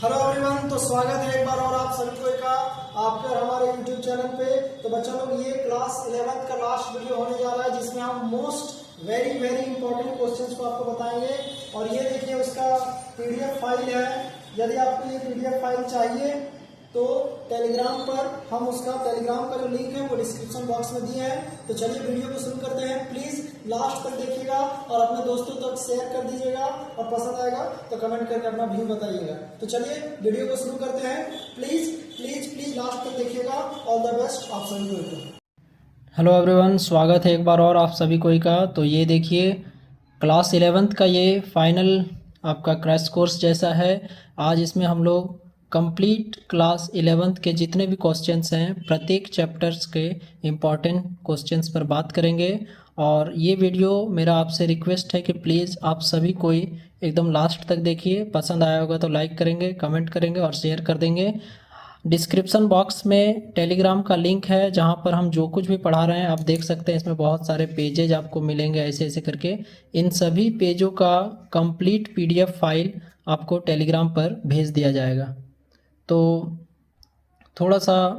Hello everyone, तो स्वागत है एक बार और आप सभी को का आपके और हमारे यूट्यूब चैनल पे। तो बच्चों लोग, ये क्लास 11th का लास्ट वीडियो होने जा रहा है जिसमें हम मोस्ट वेरी इंपॉर्टेंट क्वेश्चंस को आपको बताएंगे। और ये देखिए, उसका पीडीएफ फाइल है। यदि आपको ये पीडीएफ फाइल चाहिए तो टेलीग्राम पर हम उसका टेलीग्राम का जो लिंक है वो डिस्क्रिप्शन बॉक्स में दिए हैं। तो चलिए वीडियो को शुरू करते हैं। प्लीज लास्ट तक देखिएगा और अपने दोस्तों तक शेयर कर दीजिएगा, और पसंद आएगा तो कमेंट करके अपना व्यू बताइएगा। तो चलिए वीडियो को शुरू करते हैं। प्लीज प्लीज प्लीज लास्ट तक देखिएगा। ऑल द बेस्ट आप सभी को। हेलो एवरीवन, स्वागत है एक बार और आप सभी को का। तो ये देखिए, क्लास 11th का ये फाइनल आपका क्रैश कोर्स जैसा है। आज इसमें हम लोग कंप्लीट क्लास 11th के जितने भी क्वेश्चंस हैं, प्रत्येक चैप्टर्स के इम्पॉर्टेंट क्वेश्चंस पर बात करेंगे। और ये वीडियो मेरा आपसे रिक्वेस्ट है कि प्लीज़ आप सभी कोई एकदम लास्ट तक देखिए। पसंद आया होगा तो लाइक करेंगे, कमेंट करेंगे और शेयर कर देंगे। डिस्क्रिप्शन बॉक्स में टेलीग्राम का लिंक है जहां पर हम जो कुछ भी पढ़ा रहे हैं आप देख सकते हैं। इसमें बहुत सारे पेजेज आपको मिलेंगे ऐसे ऐसे करके। इन सभी पेजों का कंप्लीट पीडीएफ फाइल आपको टेलीग्राम पर भेज दिया जाएगा। तो थोड़ा सा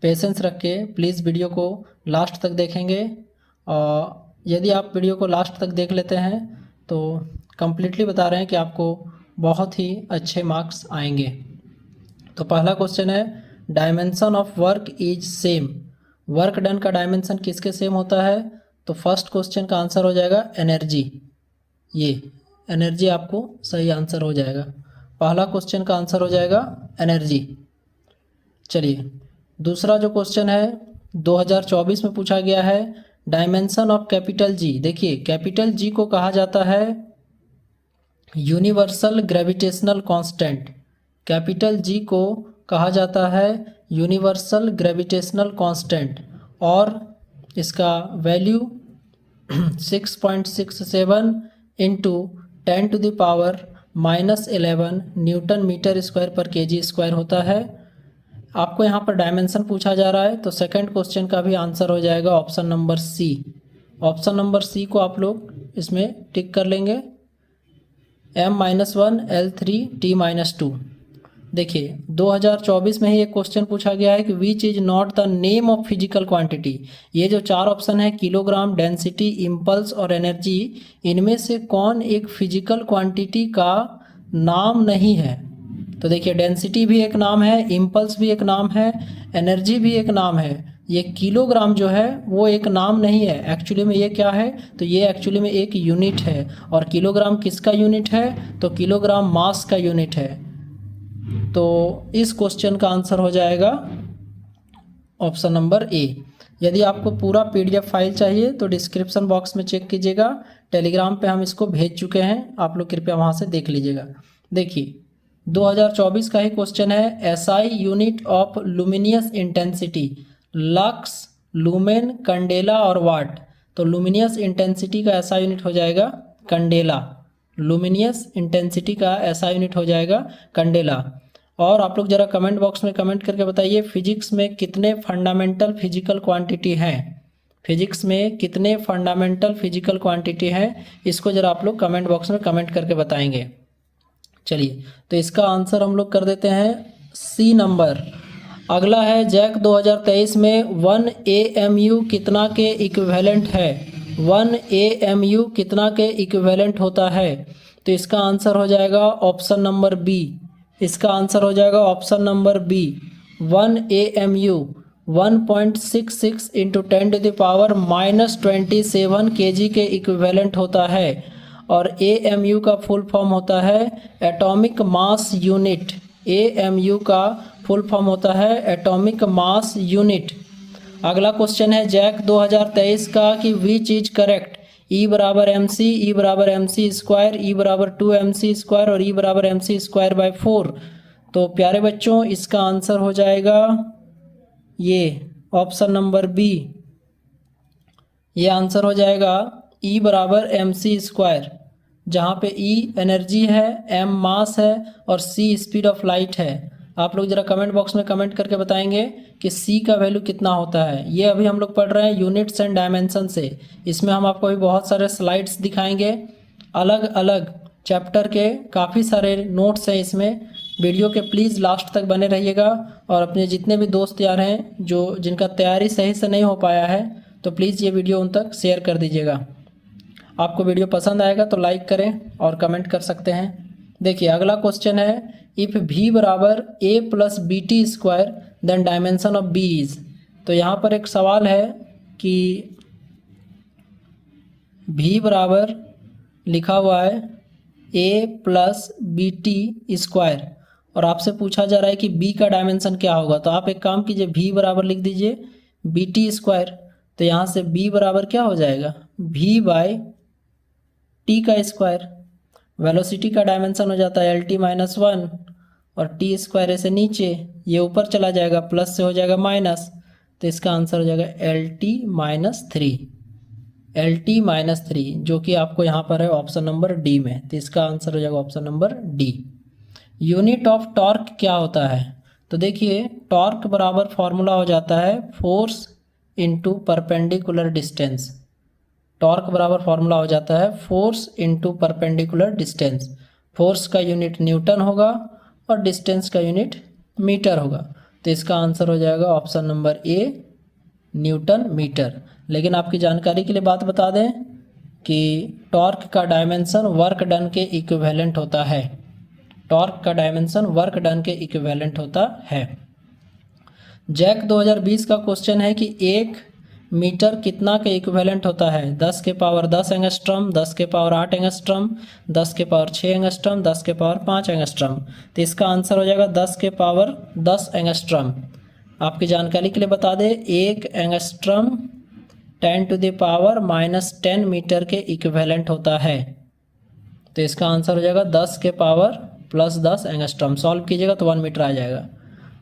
पेशेंस रख के प्लीज़ वीडियो को लास्ट तक देखेंगे। और यदि आप वीडियो को लास्ट तक देख लेते हैं तो कम्प्लीटली बता रहे हैं कि आपको बहुत ही अच्छे मार्क्स आएंगे। तो पहला क्वेश्चन है, dimension of work is same. Work done का डायमेंशन किसके सेम होता है? तो फर्स्ट क्वेश्चन का आंसर हो जाएगा एनर्जी। ये एनर्जी आपको सही आंसर हो जाएगा। पहला क्वेश्चन का आंसर हो जाएगा एनर्जी। चलिए, दूसरा जो क्वेश्चन है 2024 में पूछा गया है, डायमेंशन ऑफ कैपिटल जी। देखिए, कैपिटल जी को कहा जाता है universal gravitational constant. Capital G को कहा जाता है यूनिवर्सल ग्रेविटेशनल कांस्टेंट, और इसका value 6.67 into 10⁻⁻11 newton metre square पर केजी स्क्वायर होता है। आपको यहाँ पर डायमेंशन पूछा जा रहा है, तो सेकंड क्वेश्चन का भी आंसर हो जाएगा option number C. Option number C को आप लोग इसमें टिक कर लेंगे, m-1 L3 T-2। देखिए, 2024 में ही एक क्वेश्चन पूछा गया है कि which is not the name of physical quantity. ये जो चार ऑप्शन है, किलोग्राम, डेंसिटी, इम्पल्स और एनर्जी, इनमें से कौन एक फिजिकल क्वांटिटी का नाम नहीं है? तो देखिए, डेंसिटी भी एक नाम है, इम्पल्स भी एक नाम है, एनर्जी भी एक नाम है। ये किलोग्राम जो है वो एक नाम नहीं है। एक्चुअली में ये क्या है? तो ये एक्चुअली में एक यूनिट है। और किलोग्राम किसका यूनिट है? तो किलोग्राम मास का यूनिट है। तो इस क्वेश्चन का आंसर हो जाएगा ऑप्शन नंबर ए। यदि आपको पूरा पीडीएफ फाइल चाहिए तो डिस्क्रिप्शन बॉक्स में चेक कीजिएगा। टेलीग्राम पे हम इसको भेज चुके हैं, आप लोग कृपया वहाँ से देख लीजिएगा। देखिए, 2024 का ही क्वेश्चन है, SI unit of luminous intensity, lux, lumen, candela और वाट। तो लुमिनियस इंटेंसिटी का ऐसा यूनिट हो जाएगा कंडेला। लुमिनियस इंटेंसिटी का ऐसा यूनिट हो जाएगा कंडेला। और आप लोग जरा कमेंट बॉक्स में कमेंट करके बताइए, फिजिक्स में कितने फंडामेंटल फिजिकल क्वांटिटी हैं? फिजिक्स में कितने फंडामेंटल फिजिकल क्वांटिटी हैं? इसको जरा आप लोग कमेंट बॉक्स में कमेंट करके बताएंगे। चलिए, तो इसका आंसर हम लोग कर देते हैं सी नंबर। अगला है, जैक 2023 में 1 AMU कितना के इक्विवेलेंट है? 1 AMU कितना के इक्विवेलेंट होता है? तो इसका आंसर हो जाएगा ऑप्शन नंबर बी। इसका आंसर हो जाएगा option number B. 1 AMU 1.66 into 10⁻⁻27 kg के इक्विवेलेंट होता है। और AMU का फुल फॉर्म होता है एटॉमिक मास यूनिट। AMU का फुल फॉर्म होता है एटॉमिक मास यूनिट। अगला क्वेश्चन है जैक 2023 का कि विच इज करेक्ट? E बराबर MC, E बराबर MC स्क्वायर, E बराबर 2MC स्क्वायर और E बराबर MC स्क्वायर बाय 4। तो प्यारे बच्चों, इसका आंसर हो जाएगा ये ऑप्शन नंबर बी। ये आंसर हो जाएगा E बराबर MC स्क्वायर, जहाँ पे E एनर्जी है, M मास है और C स्पीड ऑफ लाइट है। आप लोग जरा कमेंट बॉक्स में कमेंट करके बताएंगे कि C का वैल्यू कितना होता है। ये अभी हम लोग पढ़ रहे हैं यूनिट्स एंड डायमेंशन से। इसमें हम आपको अभी बहुत सारे स्लाइड्स दिखाएंगे, अलग अलग चैप्टर के काफ़ी सारे नोट्स हैं इसमें। वीडियो के प्लीज़ लास्ट तक बने रहिएगा और अपने जितने भी दोस्त यार हैं जो जिनका तैयारी सही से नहीं हो पाया है तो प्लीज़ ये वीडियो उन तक शेयर कर दीजिएगा। आपको वीडियो पसंद आएगा तो लाइक करें और कमेंट कर सकते हैं। देखिए अगला क्वेश्चन है, इफ़ v बराबर a plus B T square then dimension of b is. तो यहाँ पर एक सवाल है कि v बराबर लिखा हुआ है a plus B T square और आपसे पूछा जा रहा है कि b का डायमेंशन क्या होगा। तो आप एक काम कीजिए, v बराबर लिख दीजिए बी टी स्क्वायर। तो यहाँ से b बराबर क्या हो जाएगा, v बाई टी का स्क्वायर। वेलोसिटी का डायमेंशन हो जाता है lt माइनस 1 और टी स्क्वायर ऐसे नीचे, ये ऊपर चला जाएगा, प्लस से हो जाएगा माइनस, तो इसका आंसर हो जाएगा lt माइनस 3, lt माइनस 3, जो कि आपको यहाँ पर है ऑप्शन नंबर डी में। तो इसका आंसर हो जाएगा option number D. Unit of torque क्या होता है, तो देखिए टॉर्क बराबर फॉर्मूला हो जाता है force into perpendicular distance. Torque बराबर फॉर्मूला हो जाता है force into perpendicular distance. Force का यूनिट न्यूटन होगा और डिस्टेंस का यूनिट मीटर होगा। तो इसका आंसर हो जाएगा option number A, newton metre. लेकिन आपकी जानकारी के लिए बात बता दें कि टॉर्क का डायमेंशन वर्क डन के इक्विवेलेंट होता है। टॉर्क का डायमेंशन वर्क डन के इक्विवेलेंट होता है। जैक 2020 का क्वेश्चन है कि 1 मीटर कितना के इक्विवेलेंट होता है, 10 के पावर 10 एंगस्ट्रम, 10 के पावर 8 एंगस्ट्रम, 10 के पावर 6 एंगस्ट्रम, 10 के पावर 5 एंगस्ट्रम। तो इसका आंसर हो जाएगा 10 के पावर 10 एंगस्ट्रम। आपकी जानकारी के लिए बता दें 1 angstrom 10 to the power minus 10 metre के इक्विवेलेंट होता है। तो इसका आंसर हो जाएगा 10 के पावर प्लस 10 एंगस्ट्रम। सॉल्व कीजिएगा तो 1 मीटर आ जाएगा।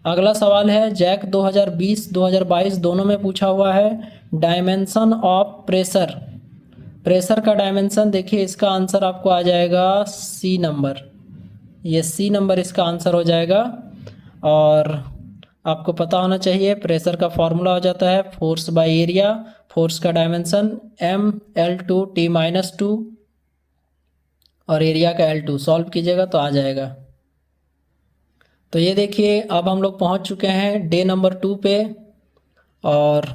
अगला सवाल है, जैक 2020-2022 दोनों में पूछा हुआ है डायमेंशन ऑफ प्रेशर। प्रेशर का डायमेंशन देखिए, इसका आंसर आपको आ जाएगा सी नंबर, ये सी नंबर इसका आंसर हो जाएगा। और आपको पता होना चाहिए प्रेशर का फॉर्मूला हो जाता है फोर्स बाय एरिया। फोर्स का डायमेंशन ml2 t-2 और एरिया का L2। सॉल्व कीजिएगा तो आ जाएगा। तो ये देखिए अब हम लोग पहुंच चुके हैं डे नंबर 2 पे और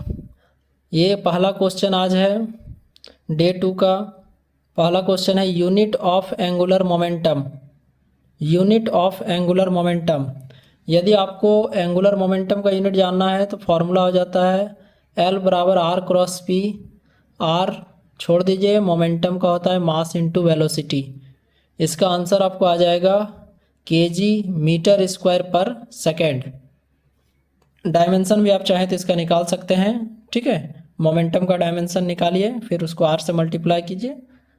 ये पहला क्वेश्चन आज है डे 2 का। पहला क्वेश्चन है unit of angular momentum. Unit of angular momentum, यदि आपको एंगुलर मोमेंटम का यूनिट जानना है तो फॉर्मूला हो जाता है L बराबर आर क्रॉस पी। आर छोड़ दीजिए, मोमेंटम का होता है मास इंटू वेलोसिटी। इसका आंसर आपको आ जाएगा kg मीटर स्क्वायर पर सेकेंड। डायमेंशन भी आप चाहें तो इसका निकाल सकते हैं, ठीक है। मोमेंटम का डायमेंशन निकालिए, फिर उसको r से मल्टीप्लाई कीजिए,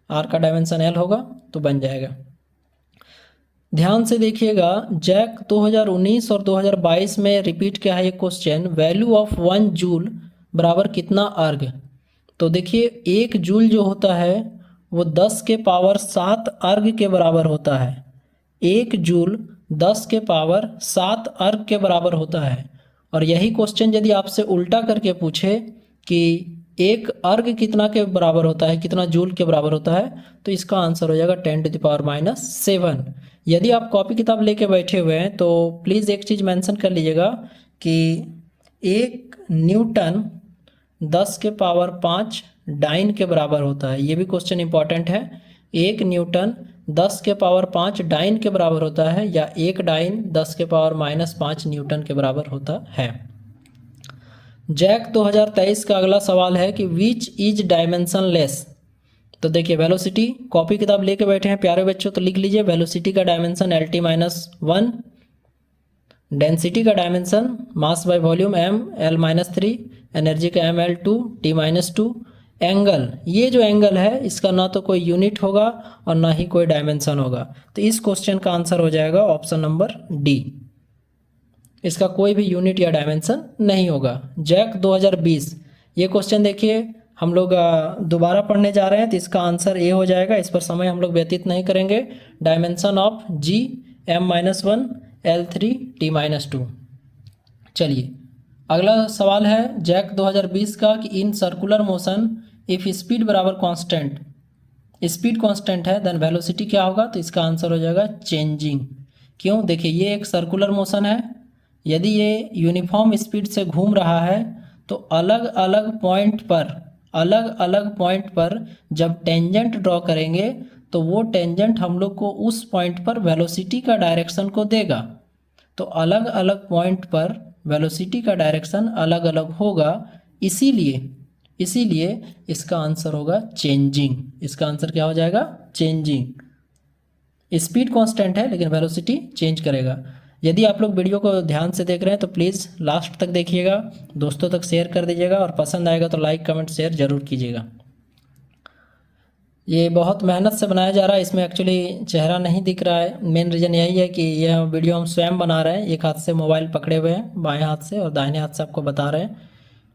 r का डायमेंशन l होगा तो बन जाएगा। ध्यान से देखिएगा, जैक 2019 और 2022 में रिपीट किया है ये क्वेश्चन, वैल्यू ऑफ 1 जूल बराबर कितना अर्ग। तो देखिए 1 जूल जो होता है वो 10 के पावर 7 अर्ग के बराबर होता है। 1 जूल 10 के पावर 7 अर्ग के बराबर होता है। और यही क्वेश्चन यदि आपसे उल्टा करके पूछे कि 1 अर्ग कितना के बराबर होता है, कितना जूल के बराबर होता है, तो इसका आंसर हो जाएगा 10 टू द पावर माइनस 7। यदि आप कॉपी किताब लेके बैठे हुए हैं तो प्लीज़ एक चीज़ मेंशन कर लीजिएगा कि 1 न्यूटन 10 के पावर 5 डाइन के बराबर होता है। ये भी क्वेश्चन इंपॉर्टेंट है। 1 न्यूटन 10 के पावर 5 डाइन के बराबर होता है या 1 डाइन 10 के पावर माइनस 5 न्यूटन के बराबर होता है। जैक 2023 का अगला सवाल है कि विच इज डायमेंशन लेस। तो देखिए वेलोसिटी, कॉपी किताब लेके बैठे हैं प्यारे बच्चों तो लिख लीजिए वेलोसिटी का डायमेंशन LT माइनस 1, डेंसिटी का dimension mass by volume m L minus 3, energy का ml2 T माइनस 2। एंगल, ये जो एंगल है इसका ना तो कोई यूनिट होगा और ना ही कोई डायमेंशन होगा। तो इस क्वेश्चन का आंसर हो जाएगा ऑप्शन नंबर डी, इसका कोई भी यूनिट या डायमेंशन नहीं होगा। जैक 2020 ये क्वेश्चन देखिए हम लोग दोबारा पढ़ने जा रहे हैं तो इसका आंसर ए हो जाएगा। इस पर समय हम लोग व्यतीत नहीं करेंगे। Dimension of G m-1 L3 T-2। चलिए अगला सवाल है जैक 2020 का कि इन सर्कुलर मोशन इफ स्पीड बराबर कांस्टेंट, स्पीड कांस्टेंट है देन वेलोसिटी क्या होगा। तो इसका आंसर हो जाएगा चेंजिंग, क्यों? देखिए ये एक सर्कुलर मोशन है, यदि ये यूनिफॉर्म स्पीड से घूम रहा है तो अलग अलग पॉइंट पर जब टेंजेंट ड्रॉ करेंगे तो वो टेंजेंट हम लोग को उस पॉइंट पर वेलोसिटी का डायरेक्शन को देगा। तो अलग अलग पॉइंट पर वेलोसिटी का डायरेक्शन अलग अलग होगा, इसीलिए इसका आंसर होगा चेंजिंग। इसका आंसर क्या हो जाएगा? चेंजिंग। स्पीड कांस्टेंट है लेकिन वेलोसिटी चेंज करेगा। यदि आप लोग वीडियो को ध्यान से देख रहे हैं तो प्लीज़ लास्ट तक देखिएगा, दोस्तों तक शेयर कर दीजिएगा और पसंद आएगा तो लाइक कमेंट शेयर ज़रूर कीजिएगा। ये बहुत मेहनत से बनाया जा रहा है, इसमें एक्चुअली चेहरा नहीं दिख रहा है। मेन रीज़न यही है कि यह वीडियो हम स्वयं बना रहे हैं, एक हाथ से मोबाइल पकड़े हुए हैं बाएं हाथ से और दाहिने हाथ से आपको बता रहे हैं,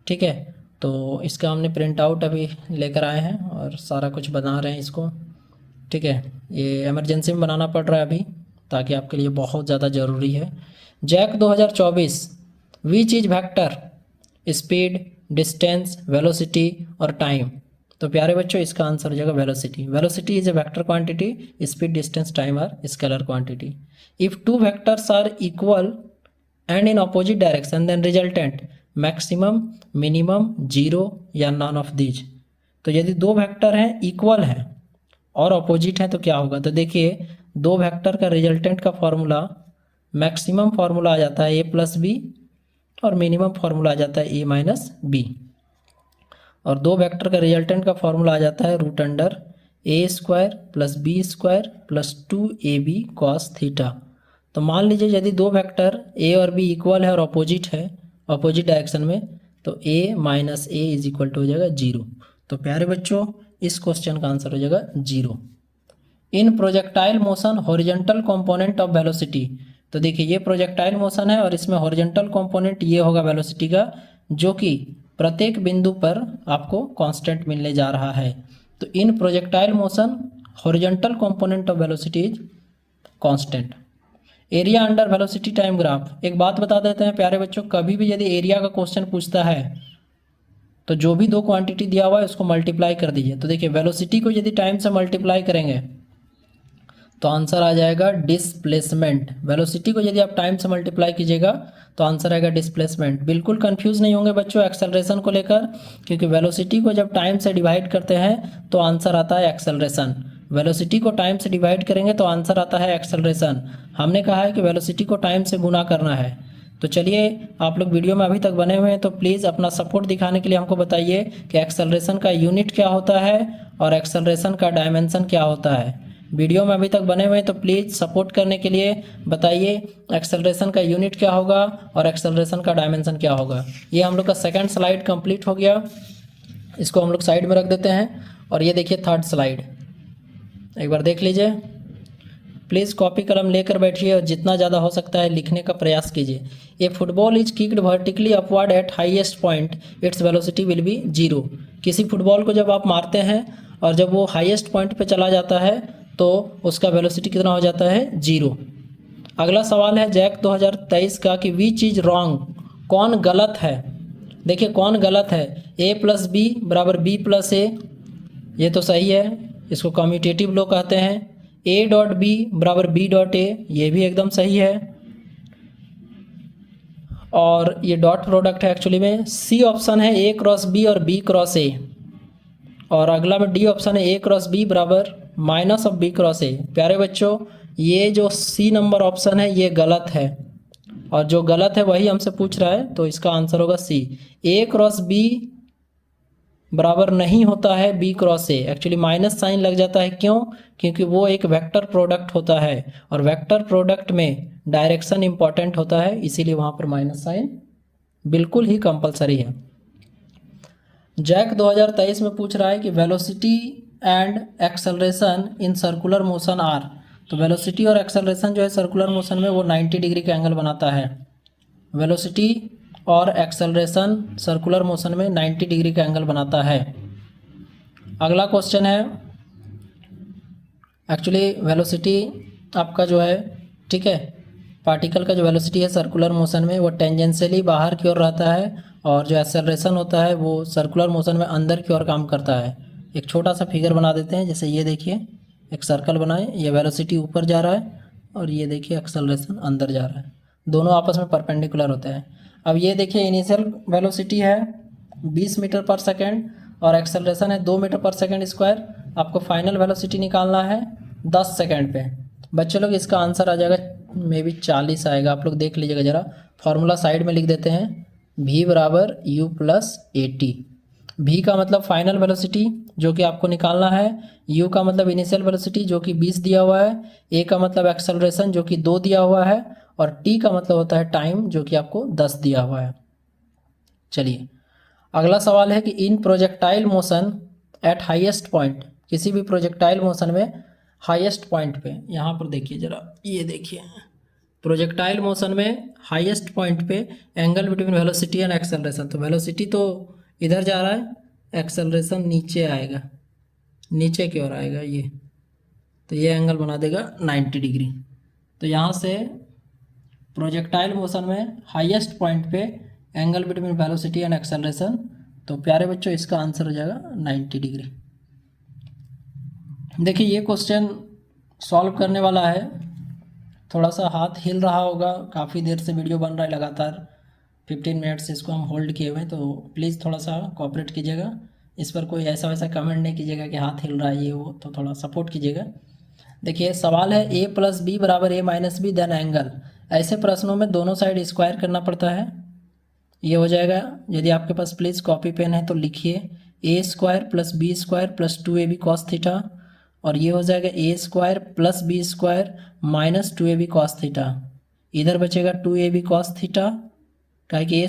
ठीक है। तो इसका हमने प्रिंट आउट अभी लेकर आए हैं और सारा कुछ बना रहे हैं इसको, ठीक है। ये इमरजेंसी में बनाना पड़ रहा है अभी, ताकि आपके लिए बहुत ज़्यादा ज़रूरी है। JAC 2024 which is vector, speed, distance, velocity और टाइम। तो प्यारे बच्चों इसका आंसर हो जाएगा velocity. Velocity is a vector quantity, speed, distance, time are scalar quantity. If two vectors are equal and in opposite direction then resultant maximum, minimum, zero या none of these. तो यदि दो वेक्टर हैं, equal हैं और opposite हैं तो क्या होगा? तो देखिए दो वेक्टर का रिजल्टेंट का फॉर्मूला, मैक्सिमम फार्मूला आ जाता है a प्लस बी और मिनिमम फार्मूला आ जाता है a माइनस बी, और दो वेक्टर का रिजल्टेंट का फॉर्मूला आ जाता है root under a square plus B square plus 2ab cos theta. तो मान लीजिए यदि दो वेक्टर a और b इक्वल है और अपोजिट है, अपोजिट डायरेक्शन में, तो a minus a is equal to हो जाएगा 0। तो प्यारे बच्चों इस क्वेश्चन का आंसर हो जाएगा 0। In projectile motion horizontal component of velocity. तो देखिए ये प्रोजेक्टाइल मोशन है और इसमें हॉरिजॉन्टल कंपोनेंट ये होगा वेलोसिटी का, जो कि प्रत्येक बिंदु पर आपको कांस्टेंट मिलने जा रहा है। तो in projectile motion horizontal component of velocity is constant. Area under velocity time graph. एक बात बता देते हैं प्यारे बच्चों, कभी भी यदि एरिया का क्वेश्चन पूछता है तो जो भी दो क्वांटिटी दिया हुआ है उसको मल्टीप्लाई कर दीजिए। तो देखिए वेलोसिटी को यदि टाइम से मल्टीप्लाई करेंगे तो आंसर आ जाएगा डिस्प्लेसमेंट। वेलोसिटी को यदि आप टाइम से मल्टीप्लाई कीजिएगा तो आंसर आएगा डिस्प्लेसमेंट। बिल्कुल कंफ्यूज नहीं होंगे बच्चों एक्सेलरेशन को लेकर, क्योंकि वेलोसिटी को जब टाइम से डिवाइड करते हैं तो आंसर आता है एक्सेलरेशन। वेलोसिटी को टाइम से डिवाइड करेंगे तो आंसर आता है एक्सेलरेशन। हमने कहा है कि वेलोसिटी को टाइम से गुना करना है। तो चलिए आप लोग वीडियो में अभी तक बने हुए हैं तो प्लीज़ अपना सपोर्ट दिखाने के लिए हमको बताइए कि एक्सेलरेशन का यूनिट क्या होता है और एक्सेलरेशन का डायमेंशन क्या होता है। वीडियो में अभी तक बने हुए हैं तो प्लीज़ सपोर्ट करने के लिए बताइए एक्सेलरेशन का यूनिट क्या होगा और एक्सेलरेशन का डायमेंशन क्या होगा। ये हम लोग का सेकंड स्लाइड कंप्लीट हो गया, इसको हम लोग साइड में रख देते हैं। और ये देखिए थर्ड स्लाइड, एक बार देख लीजिए। प्लीज़ कॉपी कलम लेकर बैठिए और जितना ज़्यादा हो सकता है लिखने का प्रयास कीजिए। A football is kicked vertically upward at highest point, its velocity will be 0। किसी फुटबॉल को जब आप मारते हैं और जब वो हाईएस्ट पॉइंट पे चला जाता है तो उसका वेलोसिटी कितना हो जाता है? 0। अगला सवाल है जैक 2023 का कि विच इज रॉन्ग, कौन गलत है। देखिए कौन गलत है, a प्लस बी बराबर b प्लस ए, ये तो सही है, इसको कम्यूटेटिव लॉ कहते हैं। a डॉट बी बराबर b डॉट ए, ये भी एकदम सही है। और ये डॉट प्रोडक्ट है एक्चुअली में। सी ऑप्शन है a क्रॉस b और b क्रॉस a, और अगला में डी ऑप्शन है a क्रॉस b बराबर minus of b cross a। प्यारे बच्चों ये जो सी नंबर ऑप्शन है ये गलत है, और जो गलत है वही हमसे पूछ रहा है, तो इसका आंसर होगा सी। a क्रॉस b बराबर नहीं होता है b cross a, actually minus sign लग जाता है। क्यों? क्योंकि वो एक वेक्टर प्रोडक्ट होता है और वेक्टर प्रोडक्ट में डायरेक्शन इंपॉर्टेंट होता है, इसीलिए वहाँ पर माइनस साइन बिल्कुल ही कंपलसरी है। जैक 2023 में पूछ रहा है कि velocity and acceleration in circular motion are. तो वेलोसिटी और एक्सेलरेशन जो है सर्कुलर मोशन में वो 90 डिग्री का एंगल बनाता है। वेलोसिटी और एक्सेलरेशन सर्कुलर मोशन में 90 डिग्री का एंगल बनाता है। अगला क्वेश्चन है, एक्चुअली वेलोसिटी आपका जो है, ठीक है, पार्टिकल का जो वेलोसिटी है सर्कुलर मोशन में वो टेंजेंशियली बाहर की ओर रहता है, और जो एक्सेलरेशन होता है वो सर्कुलर मोशन में अंदर की ओर काम करता है। एक छोटा सा फिगर बना देते हैं, जैसे ये देखिए एक सर्कल बनाएं, ये वेलोसिटी ऊपर जा रहा है और ये देखिए एक्सेलरेशन अंदर जा रहा है, दोनों आपस में परपेंडिकुलर होते हैं। अब ये देखिए इनिशियल वेलोसिटी है 20 मीटर पर सेकेंड और एक्सेलरेशन है 2 मीटर पर सेकेंड स्क्वायर। आपको फाइनल वेलोसिटी निकालना है 10 सेकेंड पे। बच्चे लोग इसका आंसर आ जाएगा मे बी 40 आएगा, आप लोग देख लीजिएगा ज़रा। फॉर्मूला साइड में लिख देते हैं, v बराबर u plus A T. v का मतलब फाइनल वेलोसिटी जो कि आपको निकालना है, u का मतलब इनिशियल वेलोसिटी जो कि 20 दिया हुआ है, a का मतलब एक्सेलरेशन जो कि 2 दिया हुआ है और t का मतलब होता है टाइम जो कि आपको 10 दिया हुआ है। चलिए अगला सवाल है कि in projectile motion at highest point, किसी भी प्रोजेक्टाइल मोशन में हाईएस्ट पॉइंट पे, यहाँ पर देखिए ज़रा, ये देखिए प्रोजेक्टाइल मोशन में हाईएस्ट पॉइंट पे angle between velocity and acceleration. तो वेलोसिटी तो इधर जा रहा है, एक्सेलरेशन नीचे आएगा, नीचे की ओर आएगा ये, तो ये एंगल बना देगा 90 डिग्री। तो यहाँ से प्रोजेक्टाइल मोशन में हाईएस्ट पॉइंट पे angle between velocity and acceleration, तो प्यारे बच्चों इसका आंसर हो जाएगा 90 डिग्री। देखिए ये क्वेश्चन सॉल्व करने वाला है, थोड़ा सा हाथ हिल रहा होगा, काफ़ी देर से वीडियो बन रहा है, लगातार 15 मिनट से इसको हम होल्ड किए हुए हैं, तो प्लीज़ थोड़ा सा कोऑपरेट कीजिएगा। इस पर कोई ऐसा वैसा कमेंट नहीं कीजिएगा कि हाथ हिल रहा है ये वो, तो थोड़ा सपोर्ट कीजिएगा। देखिए सवाल है a प्लस बी बराबर a minus B then angle. ऐसे प्रश्नों में दोनों साइड स्क्वायर करना पड़ता है। ये हो जाएगा, यदि आपके पास प्लीज़ कॉपी पेन है तो लिखिए a square plus B square plus 2ab cos theta, और ये हो जाएगा a square plus B square minus 2ab cos theta. इधर बचेगा 2ab कॉस थीटा, क्या कि a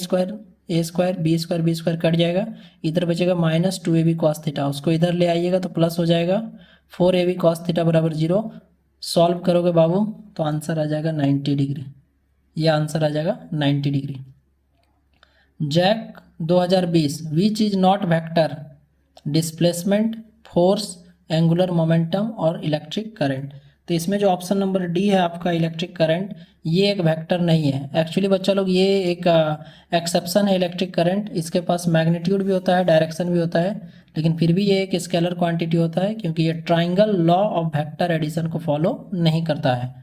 square B square cut जाएगा, इधर बचेगा माइनस 2ab कॉस थीटा, उसको इधर ले आइएगा तो प्लस हो जाएगा 4ab कॉस थीटा बराबर 0। सॉल्व करोगे बाबू तो आंसर आ जाएगा 90 डिग्री, ये आंसर आ जाएगा 90 degree. JAC 2020 which is not vector, displacement, force, angular momentum और इलेक्ट्रिक करंट। तो इसमें जो ऑप्शन नंबर डी है आपका इलेक्ट्रिक करंट, ये एक वेक्टर नहीं है। एक्चुअली बच्चा लोग ये एक एक्सेप्शन है इलेक्ट्रिक करंट, इसके पास मैग्नीट्यूड भी होता है, डायरेक्शन भी होता है, लेकिन फिर भी ये एक स्केलर क्वांटिटी होता है क्योंकि ये triangle law of vector addition को फॉलो नहीं करता है।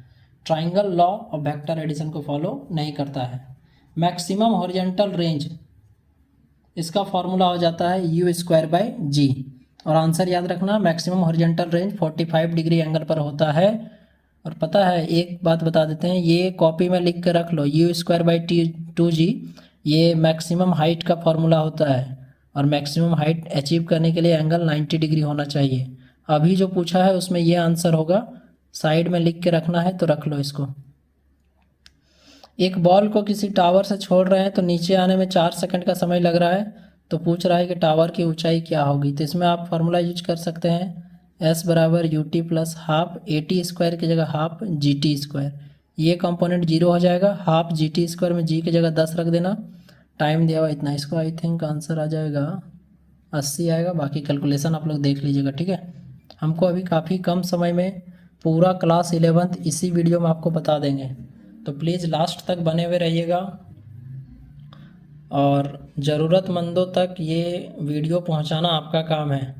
Triangle law of vector addition को फॉलो नहीं करता है। मैक्सिमम हॉरिजॉन्टल रेंज, इसका फॉर्मूला हो जाता है यू स्क्वायर बाई जी, और आंसर याद रखना maximum horizontal range 45 degree angle पर होता है। और पता है एक बात बता देते हैं, ये कॉपी में लिख के रख लो, यू स्क्वायर बाई T2g ये मैक्सिमम हाइट का फॉर्मूला होता है, और मैक्सिमम हाइट अचीव करने के लिए एंगल 90 डिग्री होना चाहिए। अभी जो पूछा है उसमें ये आंसर होगा, साइड में लिख के रखना है तो रख लो इसको। एक बॉल को किसी टावर से छोड़ रहे हैं तो नीचे आने में 4 सेकंड का समय लग रहा है, तो पूछ रहा है कि टावर की ऊंचाई क्या होगी। तो इसमें आप फार्मूला यूज कर सकते हैं, s बराबर U T plus half A T square की जगह हाफ जी टी स्क्वायर। ये कंपोनेंट 0 हो जाएगा, हाफ जी टी स्क्वायर में जी की जगह 10 रख देना। टाइम दिया हुआ इतना, इसको आई थिंक आंसर आ जाएगा 80 आएगा, बाकी कैलकुलेशन आप लोग देख लीजिएगा, ठीक है। हमको अभी काफ़ी कम समय में पूरा क्लास 11th इसी वीडियो में आपको बता देंगे, तो प्लीज़ लास्ट तक बने हुए रहिएगा और ज़रूरतमंदों तक ये वीडियो पहुंचाना आपका काम है।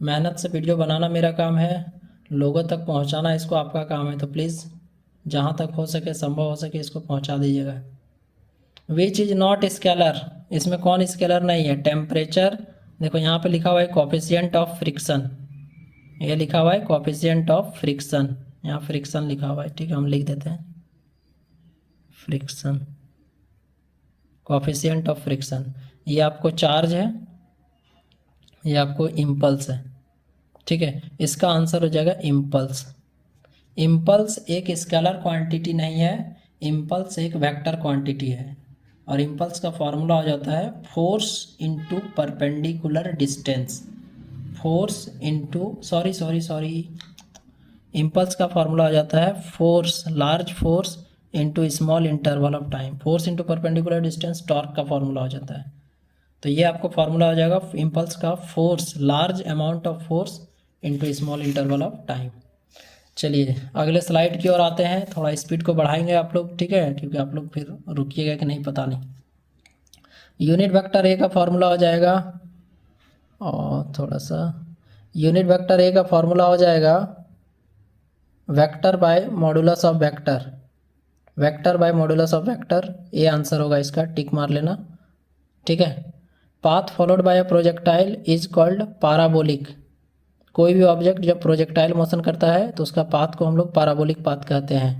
मेहनत से वीडियो बनाना मेरा काम है, लोगों तक पहुंचाना इसको आपका काम है, तो प्लीज़ जहां तक हो सके, संभव हो सके, इसको पहुंचा दीजिएगा। विच इज़ नॉट स्केलर, इसमें कौन स्केलर नहीं है? टेम्परेचर, देखो यहाँ पे लिखा हुआ है कोफिशिएंट ऑफ फ्रिक्शन, ये लिखा हुआ है कोफिशिएंट ऑफ फ्रिक्शन, यहाँ फ्रिक्शन लिखा हुआ है, ठीक है, हम लिख देते हैं फ्रिक्शन, कोफिशिएंट ऑफ फ्रिक्शन। ये आपको चार्ज है, ये आपको इम्पल्स है, ठीक है, इसका आंसर हो जाएगा इम्पल्स। इम्पल्स एक स्केलर क्वांटिटी नहीं है, इम्पल्स एक वेक्टर क्वांटिटी है, और इम्पल्स का फॉर्मूला हो जाता है force into perpendicular distance. Force into sorry impulse का फॉर्मूला हो जाता है force, large force into small interval of time. Force into perpendicular distance torque का फॉर्मूला हो जाता है। तो ये आपको फॉर्मूला हो जाएगा इम्पल्स का, force, large amount of force into small interval of time. चलिए अगले स्लाइड की ओर आते हैं, थोड़ा स्पीड को बढ़ाएंगे आप लोग, ठीक है, क्योंकि आप लोग फिर रुकिएगा कि नहीं पता नहीं। यूनिट वेक्टर ए का फॉर्मूला हो जाएगा, और थोड़ा सा यूनिट वेक्टर ए का फॉर्मूला हो जाएगा vector by modulus of vector, vector by modulus of vector, ये आंसर होगा इसका, टिक मार लेना, ठीक है। Path followed by a projectile is called parabolic, कोई भी ऑब्जेक्ट जब प्रोजेक्टाइल मोशन करता है तो उसका पाथ को हम लोग पाराबोलिक पाथ कहते हैं।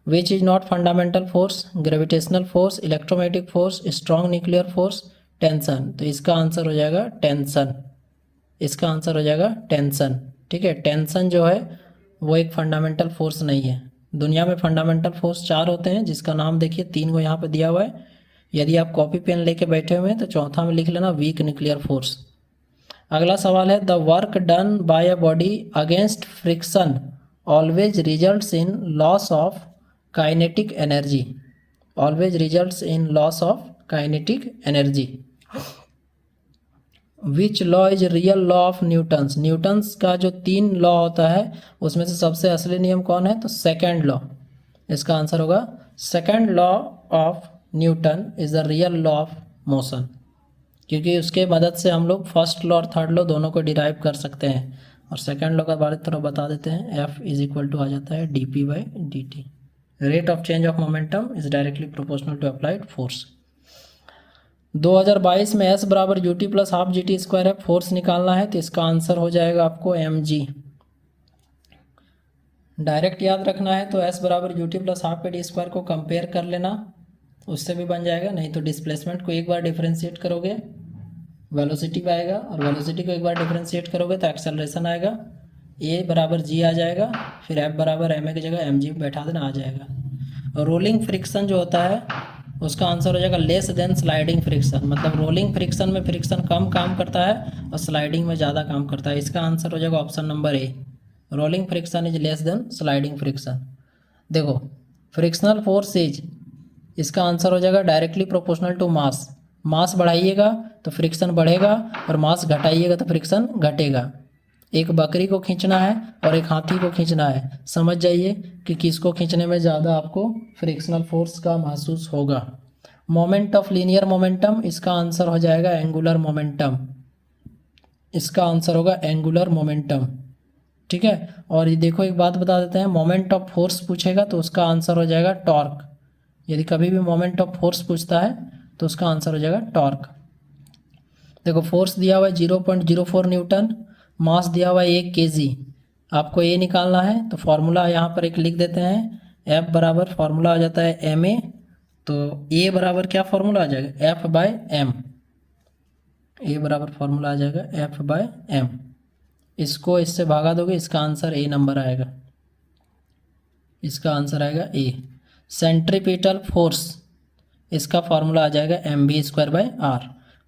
विच is not fundamental force, gravitational force, electromagnetic force, strong nuclear force, tension, तो इसका आंसर हो जाएगा टेंशन, इसका आंसर हो जाएगा टेंशन, ठीक है। टेंशन जो है वो एक फंडामेंटल फोर्स नहीं है। दुनिया में फंडामेंटल फोर्स 4 होते हैं, जिसका नाम देखिए 3 को यहाँ पे दिया हुआ है। यदि आप कॉपी पेन लेके बैठे हुए हैं तो चौथा में लिख लेना वीक न्यूक्लियर फोर्स। अगला सवाल है, the work done by a body against friction always results in loss of kinetic energy, always results in loss of kinetic energy. Which law is real law of Newton's, Newton's का जो 3 law होता है उसमें से सबसे असली नियम कौन है, तो सेकेंड लॉ, इसका आंसर होगा second law of Newton is the real law of motion, क्योंकि उसके मदद से हम लोग फर्स्ट लॉ और थर्ड लॉ दोनों को डिराइव कर सकते हैं। और सेकेंड लॉ का बारे में थोड़ा बता देते हैं, एफ इज इक्वल टू आ जाता है D P by D T, rate of change of momentum is directly proportional to applied force. 2022 में एस बराबर U T plus half G T square है, फोर्स निकालना है, तो इसका आंसर हो जाएगा आपको एम जी। डायरेक्ट याद रखना है तो एस बराबर यू टी प्लस हाफ पे डी स्क्वायर को कंपेयर कर लेना, उससे भी बन जाएगा। नहीं तो डिस्प्लेसमेंट को एक बार डिफरेंशिएट करोगे वेलोसिटी पे आएगा, और वेलोसिटी को एक बार डिफरेंशिएट करोगे तो एक्सेलरेशन आएगा, ए बराबर जी आ जाएगा, फिर एफ बराबर एम ए की जगह एम जी बैठा देना, आ जाएगा। रोलिंग फ्रिक्शन जो होता है उसका आंसर हो जाएगा लेस देन स्लाइडिंग फ्रिक्शन, मतलब रोलिंग फ्रिक्शन में फ्रिक्शन कम काम करता है और स्लाइडिंग में ज़्यादा काम करता है। इसका आंसर हो जाएगा option number A, rolling friction is less than sliding friction. देखो फ्रिक्शनल फोर्स इज, इसका आंसर हो जाएगा डायरेक्टली प्रोपोर्शनल टू मास, मास बढ़ाइएगा तो फ्रिक्शन बढ़ेगा और मास घटाइएगा तो फ्रिक्शन घटेगा। एक बकरी को खींचना है और एक हाथी को खींचना है, समझ जाइए कि किसको खींचने में ज़्यादा आपको फ्रिक्शनल फोर्स का महसूस होगा। मोमेंट ऑफ लीनियर मोमेंटम, इसका आंसर हो जाएगा एंगुलर मोमेंटम, इसका आंसर होगा एंगुलर मोमेंटम, ठीक है। और ये देखो एक बात बता देते हैं, मोमेंट ऑफ फोर्स पूछेगा तो उसका आंसर हो जाएगा टॉर्क, यदि कभी भी मोमेंट ऑफ फोर्स पूछता है तो उसका आंसर हो जाएगा टॉर्क। देखो फोर्स दिया हुआ है 0.04 न्यूटन, मास दिया हुआ है 1 kg, आपको ये निकालना है तो फॉर्मूला यहाँ पर एक लिख देते हैं, F बराबर फॉर्मूला आ जाता है ma, तो A बराबर क्या फॉर्मूला आ जाएगा F बाय m, A बराबर फॉर्मूला आ जाएगा F बाय m, इसको इससे भागा दोगे, इसका आंसर A नंबर आएगा, इसका आंसर आएगा A। सेंट्रीपिटल फोर्स, इसका फॉर्मूला आ जाएगा mv²/r।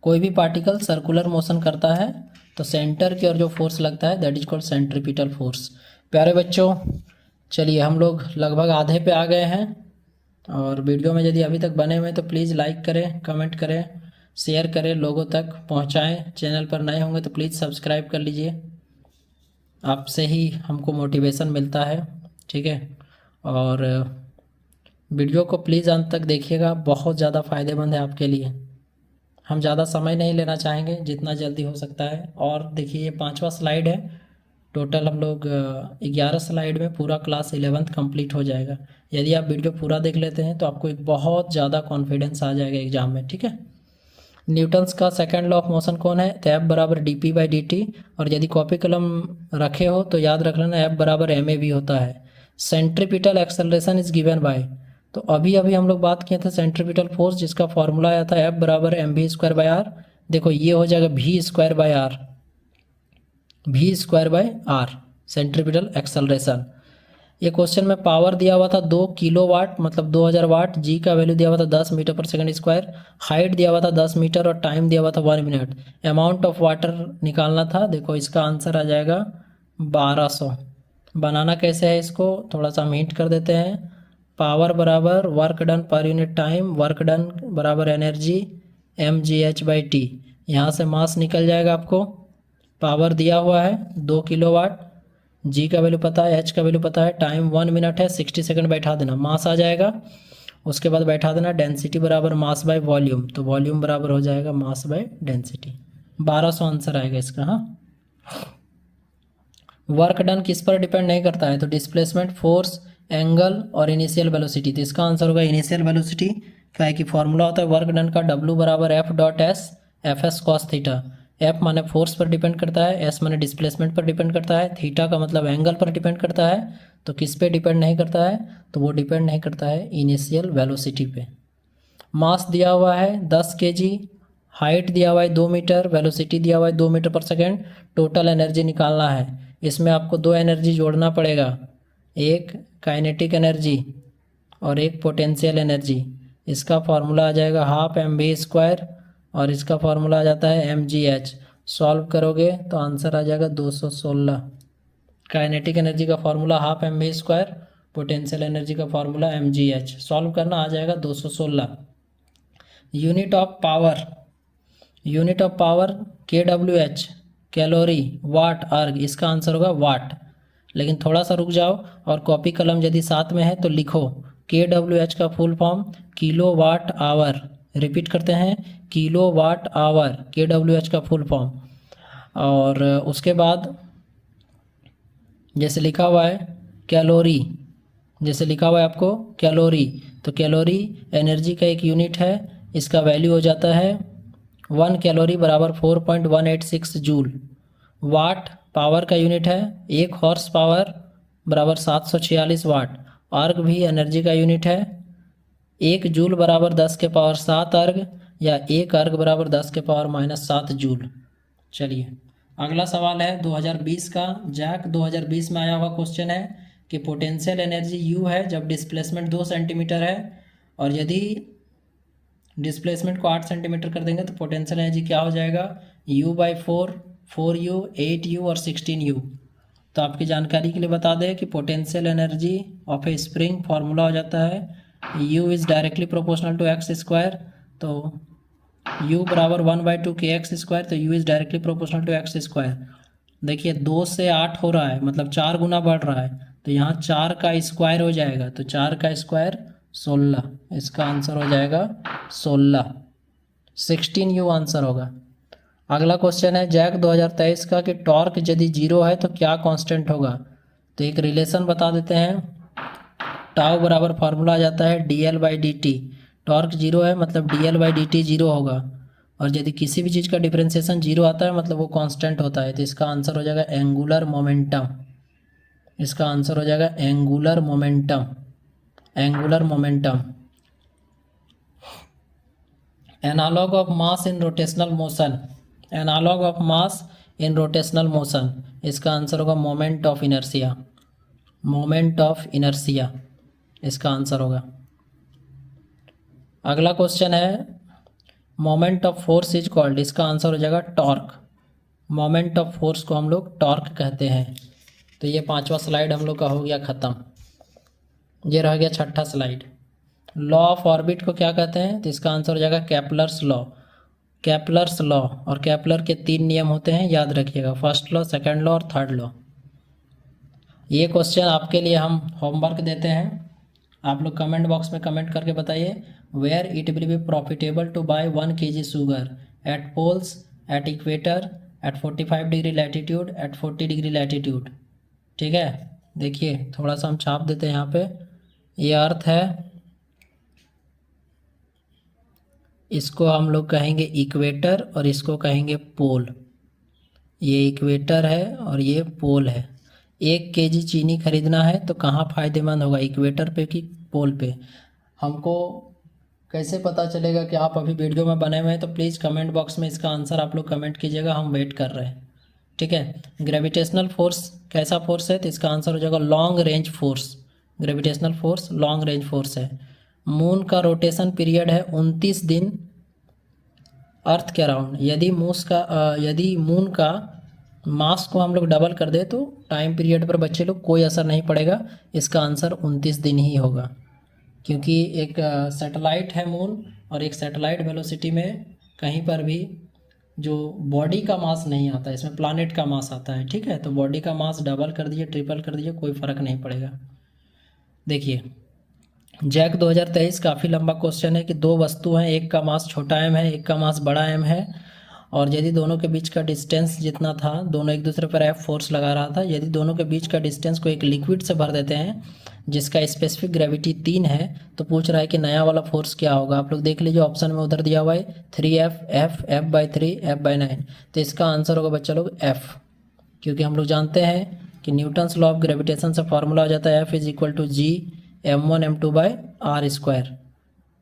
कोई भी पार्टिकल सर्कुलर मोशन करता है तो सेंटर की ओर जो फोर्स लगता है that is called centripetal force. प्यारे बच्चों, चलिए हम लोग लगभग आधे पे आ गए हैं, और वीडियो में यदि अभी तक बने हुए तो प्लीज़ लाइक करें, कमेंट करें, शेयर करें, लोगों तक पहुंचाएं। चैनल पर नए होंगे तो प्लीज़ सब्सक्राइब कर लीजिए, आपसे ही हमको मोटिवेशन मिलता है, ठीक है। और वीडियो को प्लीज़ अंत तक देखिएगा, बहुत ज़्यादा फ़ायदेमंद है आपके लिए। हम ज़्यादा समय नहीं लेना चाहेंगे, जितना जल्दी हो सकता है। और देखिए ये 5वां स्लाइड है, टोटल हम लोग 11 स्लाइड में पूरा क्लास 11th कंप्लीट हो जाएगा। यदि आप वीडियो पूरा देख लेते हैं तो आपको एक बहुत ज़्यादा कॉन्फिडेंस आ जाएगा एग्जाम में, ठीक है। न्यूटन्स का सेकंड लॉ ऑफ मोशन कौन है, तो एफ बराबर D P by D T, और यदि कॉपी कलम रखे हो तो याद रख लेना एफ बराबर एम ए भी होता है। Centripetal acceleration is given by, तो अभी हम लोग बात किए थे सेंट्रीपिटल फोर्स, जिसका फॉर्मूला आया था एफ बराबर mv²/r। देखो ये हो जाएगा v²/r, v²/r सेंट्रीपिटल एक्सेलरेशन। ये क्वेश्चन में पावर दिया हुआ था 2 किलोवाट, मतलब 2000 वाट, जी का वैल्यू दिया हुआ था 10 मीटर पर सेकंड स्क्वायर, हाइट दिया हुआ था 10 मीटर और टाइम दिया हुआ था 1 मिनट। अमाउंट ऑफ वाटर निकालना था, देखो इसका आंसर आ जाएगा 1200। बनाना कैसे है इसको थोड़ा सा हम हिंट कर देते हैं। पावर बराबर work done per unit time, work done बराबर एनर्जी mgh/t, यहाँ से मास निकल जाएगा आपको। पावर दिया हुआ है 2 किलोवाट, जी का वैल्यू पता है, एच का वैल्यू पता है, टाइम 1 मिनट है, 60 सेकंड बैठा देना, मास आ जाएगा। उसके बाद बैठा देना डेंसिटी बराबर मास बाय वॉल्यूम, तो वॉल्यूम बराबर हो जाएगा मास बाय डेंसिटी। 1200 आंसर आएगा इसका। हाँ, वर्क डन किस पर डिपेंड नहीं करता है, तो डिस्प्लेसमेंट, फोर्स, एंगल और इनिशियल वेलोसिटी। तो इसका आंसर होगा इनिशियल वेलोसिटी। क्या है कि फॉर्मूला होता है वर्क डन का W बराबर F dot S, F S cos theta. F माने फोर्स पर डिपेंड करता है, एस माने डिस्प्लेसमेंट पर डिपेंड करता है, थीटा का मतलब एंगल पर डिपेंड करता है। तो किस पे डिपेंड नहीं करता है, तो वो डिपेंड नहीं करता है इनिशियल वेलोसिटी पे। मास दिया हुआ है 10 kg, हाइट दिया हुआ है 2 मीटर, वेलोसिटी दिया हुआ है 2 मीटर पर सेकेंड। टोटल एनर्जी निकालना है। इसमें आपको दो एनर्जी जोड़ना पड़ेगा, एक काइनेटिक एनर्जी और एक पोटेंशियल एनर्जी। इसका फॉर्मूला आ जाएगा हाफ mv² और इसका फॉर्मूला आ जाता है mgh। सॉल्व करोगे तो आंसर आ जाएगा 216। काइनेटिक एनर्जी का formula half mv², potential energy का फॉर्मूला mgh। सॉल्व करना आ जाएगा 216। Unit of power, unit of power kWh, calorie, watt, erg. इसका आंसर होगा वाट। लेकिन थोड़ा सा रुक जाओ और कॉपी कलम यदि साथ में है तो लिखो kWh का full form kilo watt hour. Repeat करते हैं, किलो वाट आवर, kWh का फुल फॉर्म। और उसके बाद जैसे लिखा हुआ है कैलोरी, जैसे लिखा हुआ है आपको कैलोरी, तो कैलोरी एनर्जी का एक यूनिट है। इसका वैल्यू हो जाता है 1 कैलोरी बराबर 4.186 जूल। वाट पावर का यूनिट है, 1 हॉर्स पावर बराबर 746 वाट। अर्ग भी एनर्जी का यूनिट है, 1 जूल बराबर 10 के पावर 7 अर्ग, या 1 अर्ग बराबर 10 के पावर -7 जूल। चलिए अगला सवाल है 2020 का, जैक 2020 में आया हुआ क्वेश्चन है कि पोटेंशियल एनर्जी U है जब डिस्प्लेसमेंट 2 सेंटीमीटर है, और यदि डिस्प्लेसमेंट को 8 सेंटीमीटर कर देंगे तो पोटेंशियल एनर्जी क्या हो जाएगा, U/4, 4U, 8U और 16U। तो आपकी जानकारी के लिए बता दें कि potential energy of a spring formula हो जाता है U is directly proportional to x²। तो U बराबर 1/2 kx², तो U is directly proportional to x²। देखिए 2 से 8 हो रहा है, मतलब 4 गुना बढ़ रहा है, तो यहाँ 4 का स्क्वायर हो जाएगा, तो 4 का स्क्वायर 16। इसका आंसर हो जाएगा 16, 16U आंसर होगा। अगला क्वेश्चन है जैक 2023 का कि टॉर्क यदि 0 है तो क्या कांस्टेंट होगा। तो एक रिलेशन बता देते हैं, टाउ बराबर फार्मूला आ जाता है dl/dt। टॉर्क 0 है मतलब dl/dt 0 होगा, और यदि किसी भी चीज़ का डिफरेंशिएशन 0 आता है मतलब वो कांस्टेंट होता है। तो इसका आंसर हो जाएगा एंगुलर मोमेंटम। इसका आंसर हो जाएगा angular momentum, angular momentum. Analogue of mass in rotational motion, analogue of mass in rotational motion. इसका आंसर होगा moment of inertia, moment of inertia इसका आंसर होगा। अगला क्वेश्चन है moment of force is called, इसका answer हो जाएगा torque. Moment of force को हम लोग टॉर्क कहते हैं। तो ये 5वां स्लाइड हम लोग का हो गया ख़त्म। ये रह गया 6ठा स्लाइड। लॉ ऑफ ऑर्बिट को क्या कहते हैं, तो इसका आंसर हो जाएगा केपलर्स लॉ, केपलर्स लॉ। और केपलर के 3 नियम होते हैं, याद रखिएगा, फर्स्ट लॉ, सेकंड लॉ और थर्ड लॉ। ये क्वेश्चन आपके लिए हम होमवर्क देते हैं, आप लोग कमेंट बॉक्स में कमेंट करके बताइए। Where it will be profitable to buy 1 kg sugar at poles, at equator, at 45 degree latitude, at 40 degree latitude. ठीक है, देखिए थोड़ा सा हम छाप देते हैं यहाँ पे। ये अर्थ है, इसको हम लोग कहेंगे इक्वेटर और इसको कहेंगे पोल। ये इक्वेटर है और ये पोल है। 1 kg चीनी खरीदना है तो कहाँ फ़ायदेमंद होगा, इक्वेटर पे कि पोल पे। हमको कैसे पता चलेगा कि आप अभी वीडियो में बने हुए हैं, तो प्लीज़ कमेंट बॉक्स में इसका आंसर आप लोग कमेंट कीजिएगा, हम वेट कर रहे हैं। ठीक है, ग्रेविटेशनल फोर्स कैसा फोर्स है, तो इसका आंसर हो जाएगा long range force. Gravitational force long range force है। मून का रोटेशन पीरियड है 29 दिन अर्थ के अराउंड। यदि मून का मास को हम लोग डबल कर दे तो टाइम पीरियड पर बच्चे लोग कोई असर नहीं पड़ेगा। इसका आंसर 29 दिन ही होगा, क्योंकि एक सैटेलाइट है मून, और एक सैटेलाइट वेलोसिटी में कहीं पर भी जो बॉडी का मास नहीं आता, इसमें प्लैनेट का मास आता है। ठीक है, तो बॉडी का मास डबल कर दीजिए, ट्रिपल कर दीजिए, कोई फ़र्क नहीं पड़ेगा। देखिए जैक 2023 काफ़ी लंबा क्वेश्चन है कि 2 वस्तु हैं, एक का मास छोटा m है, एक का मास बड़ा m है, और यदि दोनों के बीच का डिस्टेंस जितना था, दोनों एक दूसरे पर एफ फोर्स लगा रहा था, यदि दोनों के बीच का डिस्टेंस को एक लिक्विड से भर देते हैं जिसका स्पेसिफिक ग्रेविटी 3 है, तो पूछ रहा है कि नया वाला फोर्स क्या होगा। आप लोग देख लीजिए ऑप्शन में उधर दिया हुआ है 3F, F/3, F/9। तो इसका आंसर होगा बच्चा लोग F, क्योंकि हम लोग जानते हैं कि न्यूटन्स लॉ ऑफ ग्रेविटेशन से फॉर्मूला हो जाता है F=G(m1m2/r²।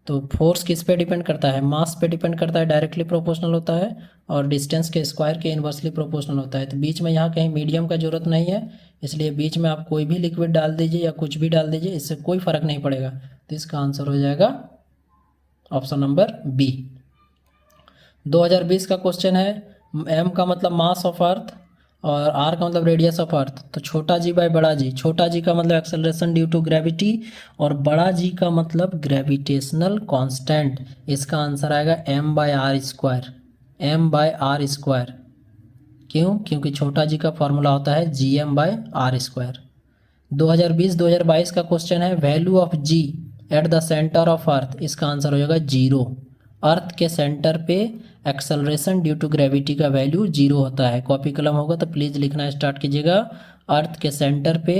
तो फोर्स किस पे डिपेंड करता है, मास पे डिपेंड करता है, डायरेक्टली प्रोपोर्शनल होता है, और डिस्टेंस के स्क्वायर के इन्वर्सली प्रोपोर्शनल होता है। तो बीच में यहाँ कहीं मीडियम का जरूरत नहीं है, इसलिए बीच में आप कोई भी लिक्विड डाल दीजिए या कुछ भी डाल दीजिए, इससे कोई फर्क नहीं पड़ेगा। तो इसका आंसर हो जाएगा ऑप्शन नंबर बी। 2020 का क्वेश्चन है, m का मतलब मास ऑफ अर्थ और r का मतलब रेडियस ऑफ अर्थ। तो छोटा g बाय बड़ा जी, छोटा g का मतलब एक्सेलरेशन ड्यू टू ग्रेविटी और बड़ा g का मतलब ग्रेविटेशनल कांस्टेंट। इसका आंसर आएगा m/r², m/r²। क्यों? क्योंकि छोटा g का फॉर्मूला होता है gm/r²। 2020-2022 का क्वेश्चन है, value of g at the centre of earth. इसका आंसर हो जाएगा 0। अर्थ के सेंटर पे एक्सेलरेशन ड्यू टू ग्रेविटी का वैल्यू 0 होता है। कॉपी कलम होगा तो प्लीज़ लिखना स्टार्ट कीजिएगा। अर्थ के सेंटर पे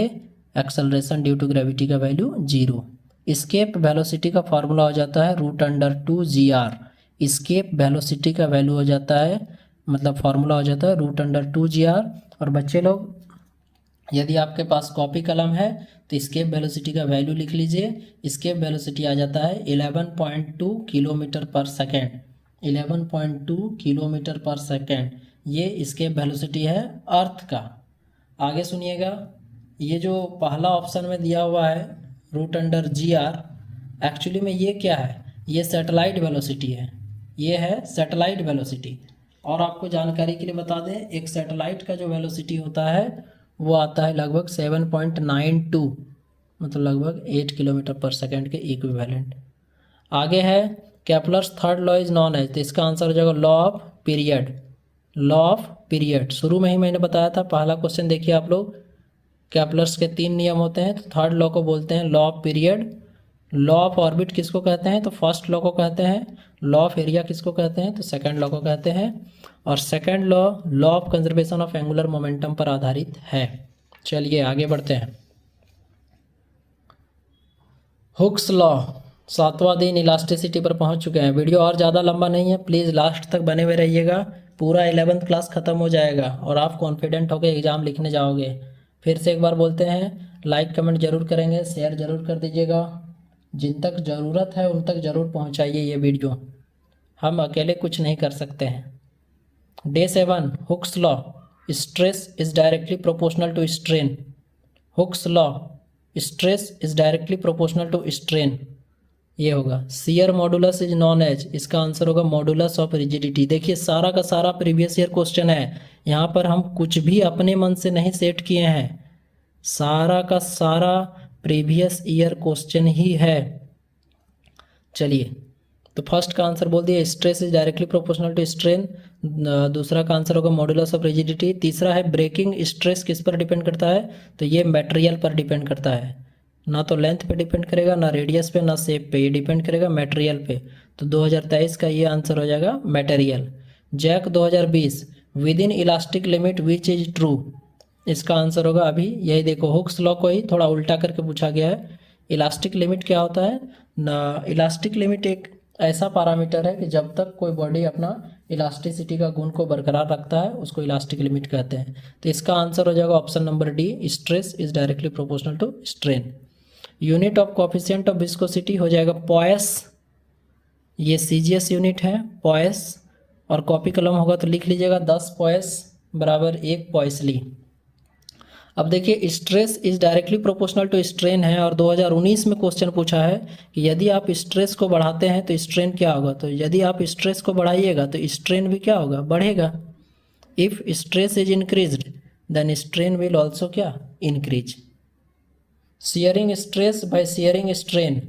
एक्सेलरेशन ड्यू टू ग्रेविटी का वैल्यू 0। एस्केप वेलोसिटी का फॉर्मूला हो जाता है √2gr। एस्केप वेलोसिटी का वैल्यू हो जाता है, मतलब फॉर्मूला हो जाता है √2gr। और बच्चे लोग यदि आपके पास कॉपी कलम है तो एस्केप वेलोसिटी का वैल्यू लिख लीजिए। एस्केप वेलोसिटी आ जाता है 11.2 किलोमीटर पर सेकेंड, 11.2 किलोमीटर पर सेकेंड। ये एस्केप वेलोसिटी है अर्थ का। आगे सुनिएगा, ये जो पहला ऑप्शन में दिया हुआ है √gr, एक्चुअली में ये क्या है, ये सैटेलाइट वेलोसिटी है, ये है सैटेलाइट वेलोसिटी। और आपको जानकारी के लिए बता दें, एक सैटेलाइट का जो वेलोसिटी होता है वो आता है लगभग 7.92, मतलब लगभग 8 किलोमीटर पर सेकेंड के इक्विवेलेंट। आगे है Kepler's third law is known एज। तो इसका आंसर हो जाएगा law of period, law of period. शुरू में ही मैंने बताया था, पहला क्वेश्चन देखिए आप लोग, केपलर्स के 3 नियम होते हैं। तो थर्ड लॉ को बोलते हैं law of period. Law of orbit किसको कहते हैं, तो फर्स्ट लॉ को कहते हैं। लॉ ऑफ एरिया किसको कहते हैं, तो सेकंड लॉ को कहते हैं। और second law of conservation of angular momentum पर आधारित है। चलिए आगे बढ़ते हैं। हुक्स लॉ, 7वां दिन इलास्टिसिटी पर पहुंच चुके हैं। वीडियो और ज़्यादा लंबा नहीं है, प्लीज़ लास्ट तक बने हुए रहिएगा। पूरा 11th क्लास ख़त्म हो जाएगा और आप कॉन्फिडेंट होकर एग्ज़ाम लिखने जाओगे। फिर से एक बार बोलते हैं, लाइक कमेंट जरूर करेंगे, शेयर ज़रूर कर दीजिएगा। जिन तक ज़रूरत है उन तक ज़रूर पहुंचाइए ये वीडियो, हम अकेले कुछ नहीं कर सकते हैं। Day 7, Hooke's law, stress is directly proportional to strain. Hooke's law, stress is directly proportional to strain, ये होगा। शियर मॉडुलस इज नॉन एज, इसका आंसर होगा मॉडुलस ऑफ रिजिडिटी। देखिए सारा का सारा प्रीवियस ईयर क्वेश्चन है, यहाँ पर हम कुछ भी अपने मन से नहीं सेट किए हैं, सारा का सारा प्रीवियस ईयर क्वेश्चन ही है। चलिए, तो फर्स्ट का आंसर बोल दिया stress is directly proportional to strain. दूसरा का आंसर होगा मॉडुलस ऑफ रिजिडिटी। तीसरा है ब्रेकिंग स्ट्रेस किस पर डिपेंड करता है, तो ये मटेरियल पर डिपेंड करता है। ना तो लेंथ पे डिपेंड करेगा, ना रेडियस पे, ना शेप पे, ये डिपेंड करेगा मटेरियल पे। तो 2023 का ये आंसर हो जाएगा material. JAC 2020, within elastic limit which is true, इसका आंसर होगा अभी यही देखो, हुक्स लॉ को ही थोड़ा उल्टा करके पूछा गया है। इलास्टिक लिमिट क्या होता है ना, इलास्टिक लिमिट एक ऐसा पैरामीटर है कि जब तक कोई बॉडी अपना इलास्टिसिटी का गुण को बरकरार रखता है उसको इलास्टिक लिमिट कहते हैं। तो इसका आंसर हो जाएगा option number D, stress is directly proportional to strain. Unit of coefficient of viscosity हो जाएगा पॉयस, ये सीजीएस यूनिट है पॉयस। और कॉपी कलम होगा तो लिख लीजिएगा 10 पॉयस बराबर 1 पॉयसली। अब देखिए stress is directly proportional to strain है, और 2019 में क्वेश्चन पूछा है कि यदि आप स्ट्रेस को बढ़ाते हैं तो स्ट्रेन क्या होगा। तो यदि आप स्ट्रेस को बढ़ाइएगा तो स्ट्रेन भी क्या होगा, बढ़ेगा। If stress is increased then strain will also क्या, increase. Shearing stress by shearing strain,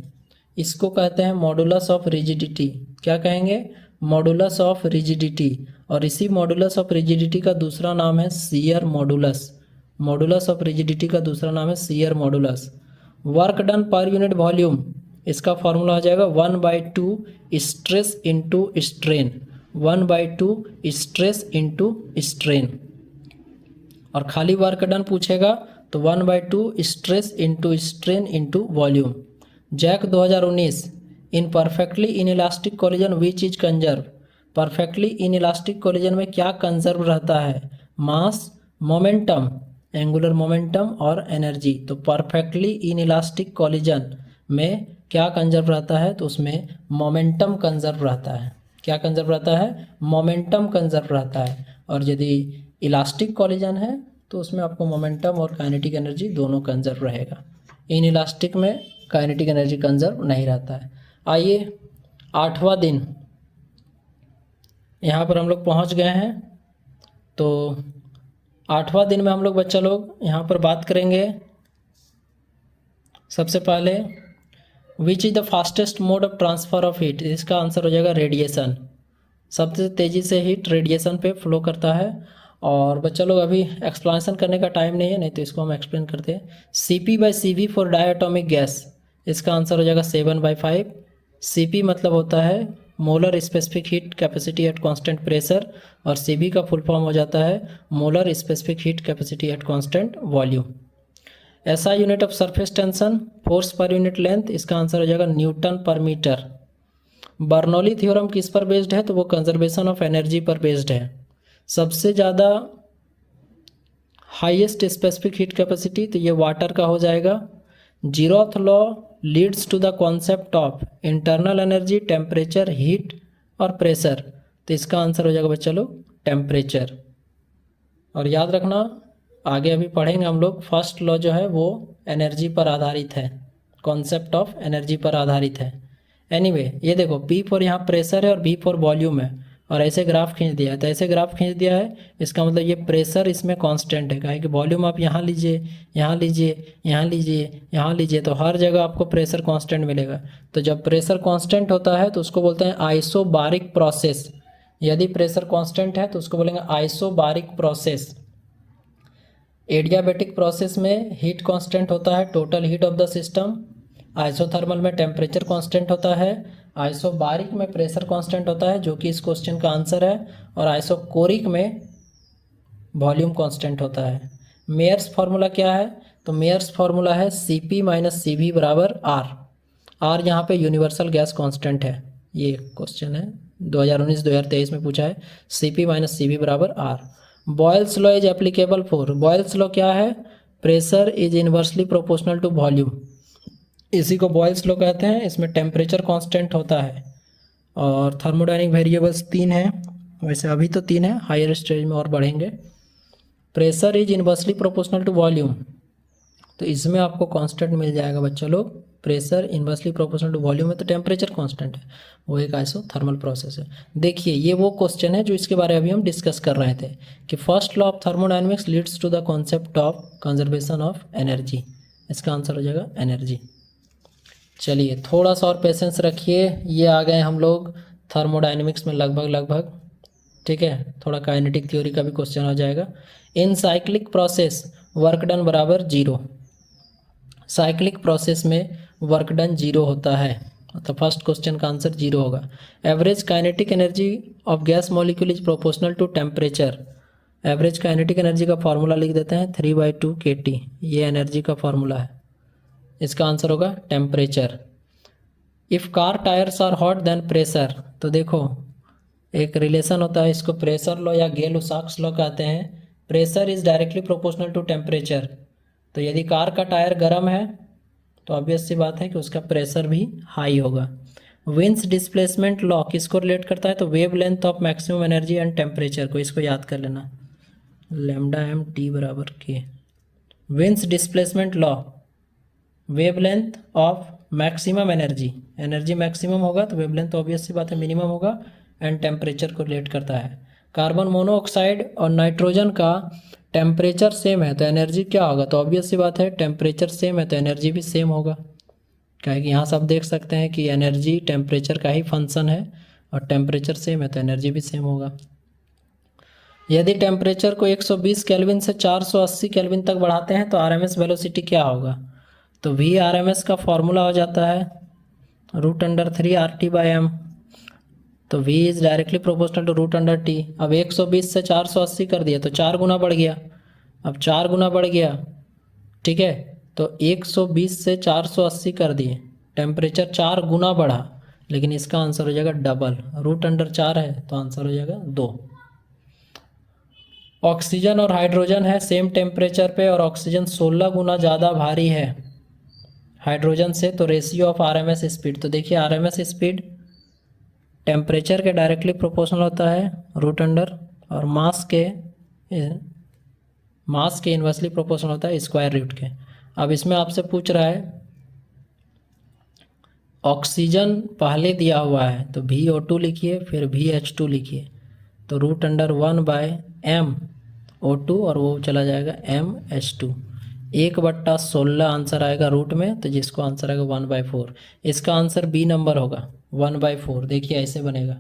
इसको कहते हैं मॉडुलस ऑफ रिजिडिटी। क्या कहेंगे, मॉडुलस ऑफ रिजिडिटी। और इसी मॉडुलस ऑफ रिजिडिटी का दूसरा नाम है shear modulus. Modulus of rigidity का दूसरा नाम है shear modulus. Work done per unit volume, इसका फॉर्मूला हो जाएगा 1/2 stress into strain. 1/2 stress into strain. और खाली वर्क डन पूछेगा तो 1/2 stress into strain into volume. JAC 2019 in perfectly inelastic collision which is conserve. Perfectly inelastic collision में क्या conserve रहता है? मास, मोमेंटम, एंगुलर मोमेंटम और एनर्जी। तो परफेक्टली इनइलास्टिक कोलिजन में क्या कंजर्व रहता है? तो उसमें मोमेंटम कंजर्व रहता है। क्या कंजर्व रहता है? मोमेंटम कंजर्व रहता है। और यदि इलास्टिक कोलिजन है तो उसमें आपको मोमेंटम और काइनेटिक एनर्जी दोनों कंजर्व रहेगा। इन इलास्टिक में काइनेटिक एनर्जी कंजर्व नहीं रहता है। आइए 8वां दिन यहाँ पर हम लोग पहुँच गए हैं। तो 8वां दिन में हम लोग बच्चा लोग यहाँ पर बात करेंगे। सबसे पहले which is the fastest mode of transfer of heat. इसका आंसर हो जाएगा रेडिएशन। सबसे तेज़ी से हीट रेडिएशन पे फ्लो करता है। और बच्चा लोग अभी एक्सप्लेनेशन करने का टाइम नहीं है, नहीं तो इसको हम एक्सप्लेन करते हैं। CP/CV फॉर डायटोमिक गैस, इसका आंसर हो जाएगा 7/5। CP मतलब होता है molar specific heat capacity at constant pressure, और CV का फुल फॉर्म हो जाता है molar specific heat capacity at constant volume. SI unit of surface tension, force per unit length, इसका आंसर हो जाएगा न्यूटन पर मीटर। बर्नौली थ्योरम किस पर बेस्ड है? तो वो कंजर्वेशन ऑफ एनर्जी पर बेस्ड है। सबसे ज़्यादा हाईएस्ट स्पेसिफिक हीट कैपेसिटी तो ये वाटर का हो जाएगा। Zeroth law leads to the concept of internal energy, temperature, heat और प्रेशर। तो इसका आंसर हो जाएगा बच्चा लोग टेम्परेचर। और याद रखना आगे अभी पढ़ेंगे हम लोग, फर्स्ट लॉ जो है वो एनर्जी पर आधारित है, कॉन्सेप्ट ऑफ एनर्जी पर आधारित है। एनीवे ये देखो P फॉर यहाँ प्रेशर है और V फॉर वॉल्यूम है, और ऐसे ग्राफ खींच दिया है। तो ऐसे ग्राफ खींच दिया है, इसका मतलब ये प्रेशर इसमें कांस्टेंट है। काहे कि वॉल्यूम आप यहाँ लीजिए, यहाँ लीजिए, यहाँ लीजिए, यहाँ लीजिए, तो हर जगह आपको प्रेशर कांस्टेंट मिलेगा। तो जब प्रेशर कांस्टेंट होता है तो उसको बोलते हैं आइसोबारिक प्रोसेस। यदि प्रेशर कांस्टेंट है तो उसको बोलेंगे आइसोबारिक प्रोसेस। एडियाबैटिक प्रोसेस में हीट कांस्टेंट होता है, total heat of the system. Isothermal में टेम्परेचर कांस्टेंट होता है। आइसोबारिक में प्रेशर कांस्टेंट होता है, जो कि इस क्वेश्चन का आंसर है। और आइसोकोरिक में वॉल्यूम कांस्टेंट होता है। मेयर्स फार्मूला क्या है? तो मेयर्स फार्मूला है CP-CV बराबर R। R यहाँ पे यूनिवर्सल गैस कांस्टेंट है। ये क्वेश्चन है 2019-2023 में पूछा है, CP-CV बराबर R। Boyle's law is applicable for, Boyle's law क्या है? Pressure is inversely proportional to volume, इसी को बॉयल्स लॉ कहते हैं। इसमें टेम्परेचर कांस्टेंट होता है और थर्मोडायनिक वेरिएबल्स 3 हैं, वैसे अभी तो 3 है, हायर स्टेज में और बढ़ेंगे। Pressure is inversely proportional to volume, तो इसमें आपको कांस्टेंट मिल जाएगा बच्चा लोग। Pressure inversely proportional to volume है तो टेम्परेचर कांस्टेंट है, वो एक आइसोथर्मल प्रोसेस है। देखिए ये वो क्वेश्चन है जो इसके बारे में अभी हम डिस्कस कर रहे थे कि first law of thermodynamics leads to the concept of conservation of energy. इसका आंसर हो जाएगा एनर्जी। चलिए थोड़ा सा और पेशेंस रखिए, ये आ गए हम लोग थर्मोडायनेमिक्स में लगभग, ठीक है। थोड़ा काइनेटिक थ्योरी का भी क्वेश्चन हो जाएगा। इन साइक्लिक प्रोसेस वर्क डन बराबर 0, साइक्लिक प्रोसेस में वर्क डन 0 होता है, तो फर्स्ट क्वेश्चन का आंसर 0 होगा। Average kinetic energy of gas molecule is proportional to temperature. Average kinetic energy का फार्मूला लिख देते हैं 3/2 kT, ये एनर्जी का फार्मूला है। इसका आंसर होगा temperature. If car tyres are hot then pressure, तो देखो एक रिलेशन होता है, इसको प्रेशर लॉ या गेल-लुसाक्स लॉ कहते हैं। Pressure is directly proportional to temperature, तो यदि कार का टायर गर्म है तो ऑब्वियस सी बात है कि उसका प्रेशर भी हाई होगा। विंस डिस्प्लेसमेंट लॉ किसको रिलेट करता है? तो wave length of maximum energy and temperature को, इसको याद कर लेना, λ/m/T बराबर K। Wins displacement law wavelength of maximum energy, energy maximum होगा तो वेवलेंथ ऑब्वियस सी बात है मिनिमम होगा, एंड टेम्परेचर को रिलेट करता है। कार्बन मोनोऑक्साइड और नाइट्रोजन का टेम्परेचर सेम है तो एनर्जी क्या होगा? तो ऑब्वियस सी बात है टेम्परेचर सेम है तो एनर्जी भी सेम होगा। क्या है कि यहाँ सब देख सकते हैं कि एनर्जी टेम्परेचर का ही फंक्शन है और टेम्परेचर सेम है तो एनर्जी भी सेम होगा। यदि टेम्परेचर को 120 केल्विन से 480 केल्विन तक बढ़ाते हैं तो RMS वेलोसिटी क्या होगा? तो VRMS का फॉर्मूला हो जाता है √3 RT/m। तो v is directly proportional to root under T. अब 120 से 480 कर दिया तो 4 गुना बढ़ गया। अब 4 गुना बढ़ गया, ठीक है, तो 120 से 480 कर दिए, टेम्परेचर 4 गुना बढ़ा, लेकिन इसका आंसर हो जाएगा डबल। रूट अंडर 4 है तो आंसर हो जाएगा 2। ऑक्सीजन और हाइड्रोजन है सेम टेम्परेचर पे और ऑक्सीजन 16 गुना ज़्यादा भारी है हाइड्रोजन से, तो रेशियो ऑफ आरएमएस स्पीड, तो देखिए आरएमएस स्पीड टेम्परेचर के डायरेक्टली प्रोपोर्शनल होता है रूट अंडर, और मास के इन्वर्सली प्रोपोर्शनल होता है स्क्वायर रूट के। अब इसमें आपसे पूछ रहा है ऑक्सीजन पहले दिया हुआ है तो VO2 लिखिए, फिर VH2 लिखिए, तो रूट अंडर 1/m O2 और वो चला जाएगा MH2। 1/16 आंसर आएगा रूट में, तो जिसको आंसर आएगा 1/4। इसका आंसर बी नंबर होगा 1/4। देखिए ऐसे बनेगा।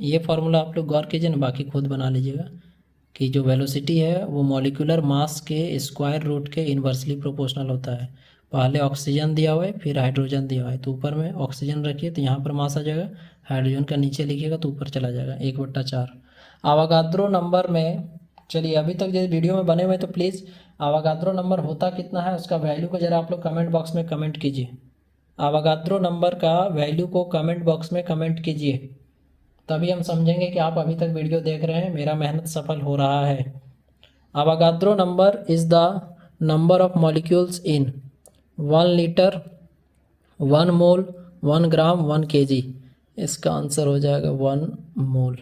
ये फार्मूला आप लोग गौर कीजिए ना, बाकी खुद बना लीजिएगा कि जो वेलोसिटी है वो मॉलिक्यूलर मास के स्क्वायर रूट के इन्वर्सली प्रोपोर्शनल होता है। पहले ऑक्सीजन दिया हुआ है, फिर हाइड्रोजन दिया हुआ है, तो ऊपर में ऑक्सीजन रखिए तो यहाँ पर मास आ जाएगा, हाइड्रोजन का नीचे लिखिएगा तो ऊपर चला जाएगा 1/4। आवागाद्रो नंबर में, चलिए अभी तक जो वीडियो में बने हुए तो प्लीज़ आवागाद्रो नंबर होता कितना है उसका वैल्यू को ज़रा आप लोग कमेंट बॉक्स में कमेंट कीजिए। आवागाद्रो नंबर का वैल्यू को कमेंट बॉक्स में कमेंट कीजिए, तभी हम समझेंगे कि आप अभी तक वीडियो देख रहे हैं, मेरा मेहनत सफल हो रहा है। Avogadro number is the number of molecules in 1 litre, 1 mole, 1 gram, 1 kg। इसका आंसर हो जाएगा 1 mole.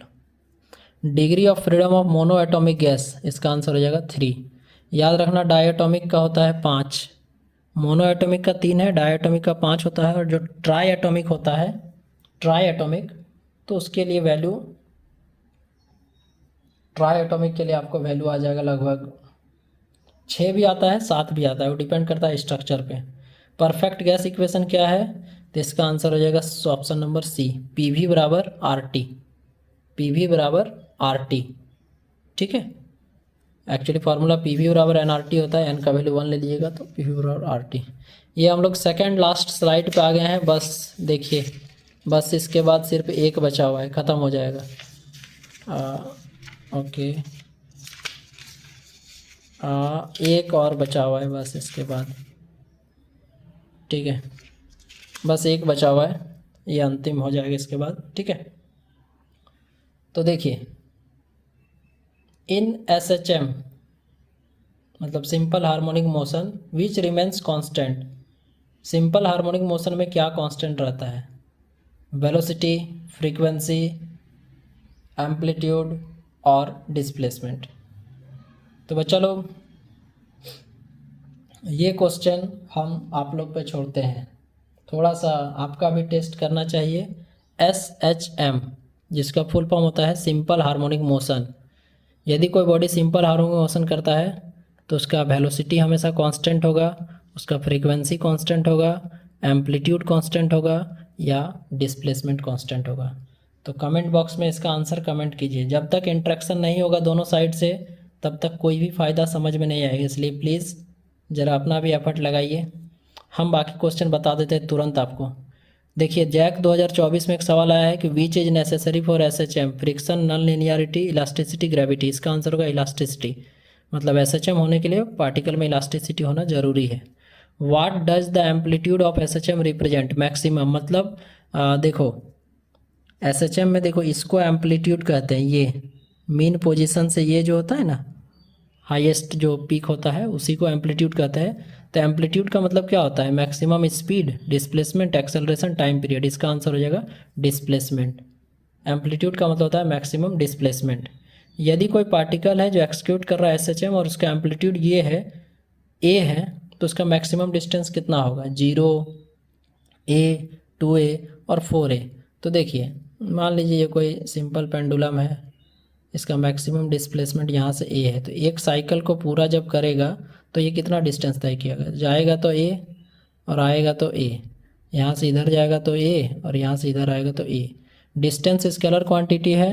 Degree of freedom of mono atomic gas, इसका आंसर हो जाएगा 3। याद रखना डायटोमिक का होता है 5, मोनो एटॉमिक का 3 है, डायटोमिक का 5 होता है, और जो ट्राई एटॉमिक होता है, ट्राई एटॉमिक, तो उसके लिए वैल्यू, ट्राई एटॉमिक के लिए आपको वैल्यू आ जाएगा लगभग 6 भी आता है, 7 भी आता है, वो डिपेंड करता है स्ट्रक्चर पे। परफेक्ट गैस इक्वेशन क्या है, तो इसका आंसर हो जाएगा ऑप्शन नंबर सी, PV बराबर RT, PV बराबर RT, ठीक है। एक्चुअली फार्मूला PV बराबर nRT होता है, n का वैल्यू 1 ले लीजिएगा तो PV बराबर RT। ये हम लोग सेकेंड लास्ट स्लाइड पे आ गए हैं, बस देखिए, बस इसके बाद सिर्फ एक बचा हुआ है, ख़त्म हो जाएगा। ओके, एक और बचा हुआ है बस इसके बाद, ठीक है, बस एक बचा हुआ है, ये अंतिम हो जाएगा इसके बाद, ठीक है। तो देखिए इन SHM मतलब simple harmonic motion which remains constant, simple harmonic motion में क्या कांस्टेंट रहता है, वेलोसिटी, फ्रीक्वेंसी, एम्पलीट्यूड और डिस्प्लेसमेंट। तो बच्चा लोग ये क्वेश्चन हम आप लोग पे छोड़ते हैं, थोड़ा सा आपका भी टेस्ट करना चाहिए। SHM जिसका फुल फॉर्म होता है सिंपल हार्मोनिक मोशन, यदि कोई बॉडी सिंपल हार्मोनिक मोशन करता है तो उसका वेलोसिटी हमेशा कांस्टेंट होगा, उसका फ्रीक्वेंसी कांस्टेंट होगा, एम्पलीट्यूड कांस्टेंट होगा या डिस्प्लेसमेंट कांस्टेंट होगा। तो कमेंट बॉक्स में इसका आंसर कमेंट कीजिए। जब तक इंट्रैक्शन नहीं होगा दोनों साइड से तब तक कोई भी फ़ायदा समझ में नहीं आएगा, इसलिए प्लीज़ ज़रा अपना भी एफर्ट लगाइए। हम बाकी क्वेश्चन बता देते हैं तुरंत आपको। देखिए जैक 2024 में एक सवाल आया है कि which is necessary for SHM, friction, non linearity, elasticity, gravity. इसका आंसर होगा इलास्टिसिटी, मतलब SHM होने के लिए पार्टिकल में इलास्टिसिटी होना जरूरी है। What does the amplitude of SHM represent, maximum, मतलब देखो SHM में देखो इसको एम्पलीट्यूड कहते हैं, ये मीन पोजीशन से ये जो होता है ना हाईएस्ट जो पीक होता है उसी को एम्पलीट्यूड कहते हैं। तो एम्पलीट्यूड का मतलब क्या होता है, maximum speed, displacement, acceleration, time period. इसका आंसर हो जाएगा डिस्प्लेसमेंट। एम्पलीट्यूड का मतलब होता है मैक्सिमम डिस्प्लेसमेंट। यदि कोई पार्टिकल है जो एक्सिक्यूट कर रहा है SHM और उसका एम्पलीट्यूड ये है, A है, तो उसका मैक्सिमम डिस्टेंस कितना होगा, 0, A, 2A और 4A। तो देखिए मान लीजिए ये कोई सिंपल पेंडुलम है, इसका मैक्सिमम डिस्प्लेसमेंट यहाँ से A है, तो एक साइकिल को पूरा जब करेगा तो ये कितना डिस्टेंस तय किया गया, जाएगा तो A और आएगा तो A, यहाँ से इधर जाएगा तो A और यहाँ से इधर आएगा तो A। डिस्टेंस स्केलर क्वांटिटी है,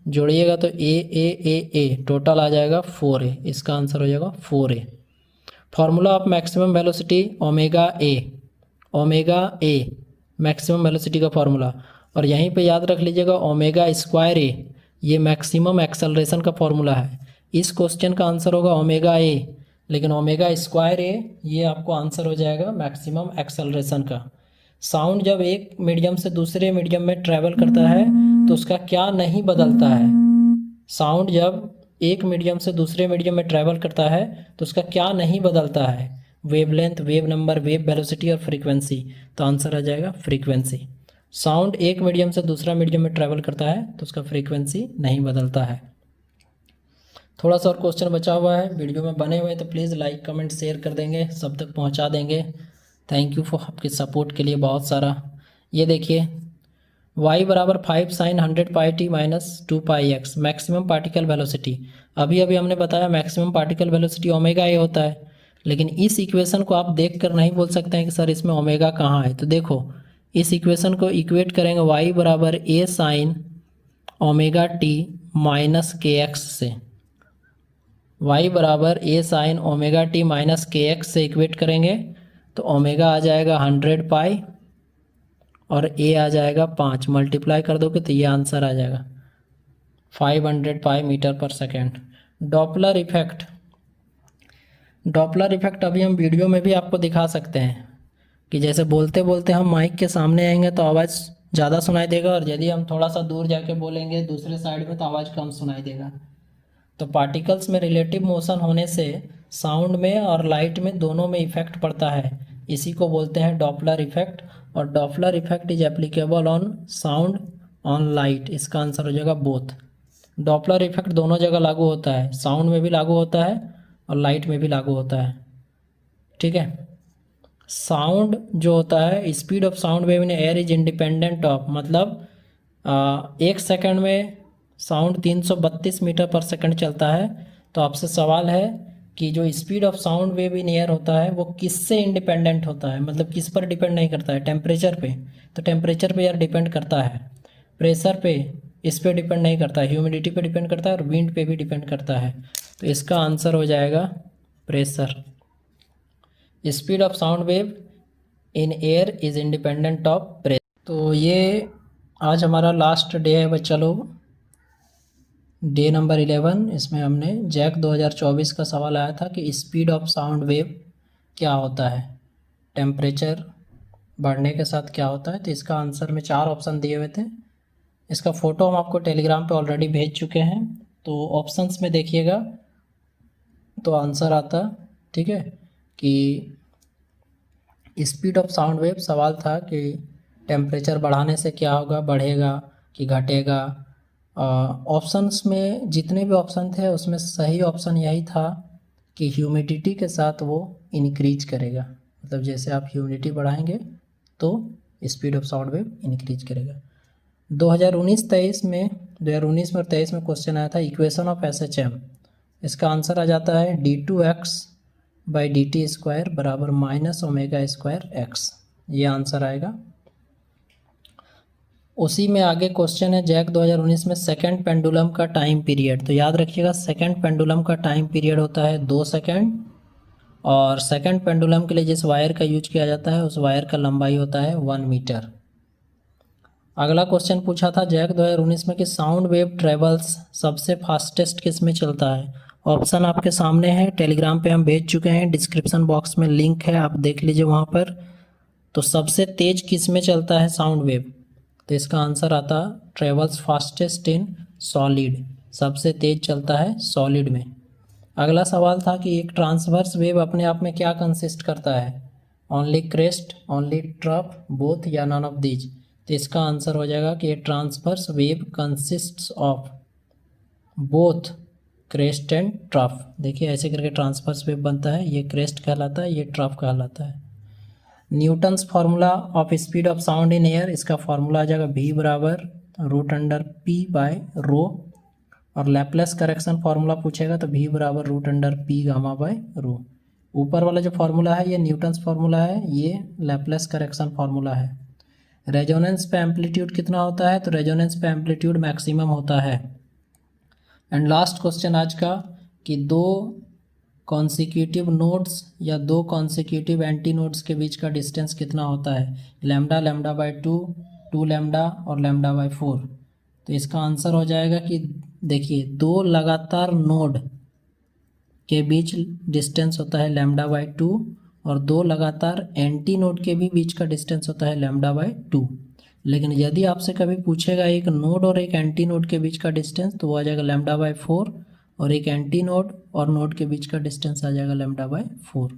जोड़िएगा तो A टोटल आ जाएगा 4A। इसका आंसर हो जाएगा 4A। Formula of maximum velocity omega A maximum velocity का फॉर्मूला। और यहीं पे याद रख लीजिएगा ओमेगा स्क्वायर ए, ये मैक्सिमम एक्सेलरेशन का फॉर्मूला है। इस क्वेश्चन का आंसर होगा ओमेगा ए, लेकिन ओमेगा स्क्वायर ए ये आपको आंसर हो जाएगा मैक्सिमम एक्सेलरेशन का। साउंड जब एक मीडियम से दूसरे मीडियम में ट्रैवल करता है तो उसका क्या नहीं बदलता है? साउंड जब एक मीडियम से दूसरे मीडियम में ट्रैवल करता है तो उसका क्या नहीं बदलता है? Wavelength, wave number, wave velocity और फ्रीक्वेंसी। तो आंसर आ जाएगा फ्रीक्वेंसी। साउंड एक मीडियम से दूसरा मीडियम में ट्रैवल करता है तो उसका फ्रीक्वेंसी नहीं बदलता है। थोड़ा सा और क्वेश्चन बचा हुआ है, वीडियो में बने हुए तो प्लीज़ लाइक कमेंट शेयर कर देंगे, सब तक पहुंचा देंगे। थैंक यू फॉर आपके सपोर्ट के लिए बहुत सारा। ये देखिए y बराबर 5 sin 100 पाई टी माइनस 2 पाई एक्स, मैक्सिमम पार्टिकल वेलोसिटी। अभी अभी हमने बताया maximum particle velocity omega A होता है, लेकिन इस इक्वेशन को आप देख कर नहीं बोल सकते हैं कि सर इसमें ओमेगा कहाँ है। तो देखो इस इक्वेशन को इक्वेट करेंगे y बराबर ए साइन ओमेगा टी माइनस के एक्स से। y बराबर ए साइन ओमेगा टी माइनस के एक्स से इक्वेट करेंगे तो ओमेगा आ जाएगा 100 पाई और a आ जाएगा 5, मल्टीप्लाई कर दोगे तो ये आंसर आ जाएगा 500 पाई मीटर पर second. Doppler effect, Doppler effect अभी हम वीडियो में भी आपको दिखा सकते हैं कि जैसे बोलते बोलते हम माइक के सामने आएंगे तो आवाज़ ज़्यादा सुनाई देगा, और यदि हम थोड़ा सा दूर जाके बोलेंगे दूसरे साइड में तो आवाज़ कम सुनाई देगा। तो पार्टिकल्स में रिलेटिव मोशन होने से साउंड में और लाइट में दोनों में इफेक्ट पड़ता है, इसी को बोलते हैं डॉपलर इफेक्ट। और Doppler effect is applicable on sound on light, इसका आंसर हो जाएगा बोथ। डॉपलर इफेक्ट दोनों जगह लागू होता है, साउंड में भी लागू होता है और लाइट में भी लागू होता है। ठीक है, साउंड जो होता है, speed of sound wave in air is independent of, मतलब 1 सेकंड में साउंड 332 मीटर पर सेकंड चलता है। तो आपसे सवाल है कि जो speed of sound wave in air होता है वो किससे इंडिपेंडेंट होता है, मतलब किस पर डिपेंड नहीं करता है? टेम्परेचर पे। तो टेम्परेचर पे यार डिपेंड करता है, प्रेशर पे इस पे डिपेंड नहीं करता है, ह्यूमिडिटी पे डिपेंड करता है और विंड पे भी डिपेंड करता है। तो इसका आंसर हो जाएगा pressure. Speed of sound wave in air is independent of pressure. तो ये आज हमारा लास्ट डे है बच्चा लोग, डे नंबर 11। इसमें हमने जैक 2024 का सवाल आया था कि स्पीड ऑफ साउंड वेव क्या होता है, टेम्परेचर बढ़ने के साथ क्या होता है। तो इसका आंसर में 4 ऑप्शन दिए हुए थे, इसका फ़ोटो हम आपको टेलीग्राम पे ऑलरेडी भेज चुके हैं। तो ऑप्शंस में देखिएगा तो आंसर आता, ठीक है, कि स्पीड ऑफ साउंड वेव सवाल था कि टेम्परेचर बढ़ाने से क्या होगा, बढ़ेगा कि घटेगा। ऑप्शंस में जितने भी ऑप्शन थे उसमें सही ऑप्शन यही था कि ह्यूमिडिटी के साथ वो इंक्रीज करेगा, मतलब जैसे आप ह्यूमिडिटी बढ़ाएंगे तो speed of sound wave increase करेगा। 2019 में और 23 में क्वेश्चन आया था इक्वेशन ऑफ SHM, इसका आंसर आ जाता है d2x/dt² बराबर -ω²x, ये आंसर आएगा। उसी में आगे क्वेश्चन है जैक 2019 में सेकंड पेंडुलम का टाइम पीरियड। तो याद रखिएगा सेकंड पेंडुलम का टाइम पीरियड होता है 2 सेकंड, और सेकंड पेंडुलम के लिए जिस वायर का यूज किया जाता है उस वायर का लंबाई होता है 1 मीटर। अगला क्वेश्चन पूछा था जैक 2019 में कि साउंड वेव ट्रेवल्स सबसे फास्टेस्ट किस में चलता है। ऑप्शन आपके सामने है, टेलीग्राम पे हम भेज चुके हैं, डिस्क्रिप्शन बॉक्स में लिंक है, आप देख लीजिए वहाँ पर। तो सबसे तेज किस में चलता है साउंड वेव, तो इसका आंसर आता ट्रेवल्स फास्टेस्ट इन सॉलिड, सबसे तेज चलता है सॉलिड में। अगला सवाल था कि एक ट्रांसवर्स वेव अपने आप में क्या कंसिस्ट करता है, only crest, only trough, both या नन ऑफ दीज। तो इसका आंसर हो जाएगा कि ये transverse wave consists of both crest and trough. देखिए ऐसे करके ट्रांसवर्स वेव बनता है, ये क्रेस्ट कहलाता है, ये ट्रफ कहलाता है। Newton's formula of speed of sound in air, इसका फार्मूला आ जाएगा v बराबर √p/ρ, और लैप्लेस करेक्शन फार्मूला पूछेगा तो v बराबर √p(γ/ρ). ऊपर वाला जो फार्मूला है ये न्यूटन्स फार्मूला है, ये लैप्लेस करेक्शन फार्मूला है। रेजोनेंस पे एम्पलीट्यूड कितना होता है, तो रेजोनेंस पे एम्पलीट्यूड मैक्सिमम होता है। एंड लास्ट क्वेश्चन आज का कि 2 कॉन्सिक्यूटिव नोड्स या दो कॉन्सिक्यूटिव एंटी नोड्स के बीच का डिस्टेंस कितना होता है? लैम्डा, लैम्डा बाई 2, 2 लैम्डा और लैम्डा बाई 4। तो इसका आंसर हो जाएगा कि देखिए दो लगातार नोड के बीच डिस्टेंस होता है लैम्डा बाई 2 और दो लगातार एंटी नोड के भी बीच का डिस्टेंस होता है लैम्डा बाई 2। लेकिन यदि आपसे कभी पूछेगा एक नोड और एक एंटी नोड के बीच का डिस्टेंस, तो वो आ जाएगा लैम्डा बाई 4 और एक एंटी नोड और नोड के बीच का डिस्टेंस आ जाएगा लैम्डा बाई 4।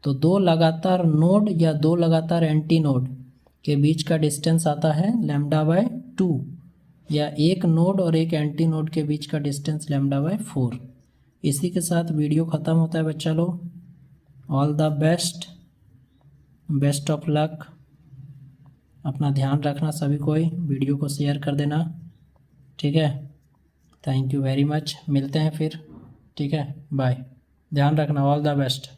तो दो लगातार नोड या दो लगातार एंटी नोड के बीच का डिस्टेंस आता है लैम्डा बाई 2 या एक नोड और एक एंटी नोड के बीच का डिस्टेंस लैम्डा बाई 4। इसी के साथ वीडियो ख़त्म होता है बच्चा लोग। All the best, best of luck. अपना ध्यान रखना सभी कोई, वीडियो को शेयर कर देना, ठीक है। थैंक यू वेरी मच, मिलते हैं फिर, ठीक है, बाय। ध्यान रखना, ऑल द बेस्ट।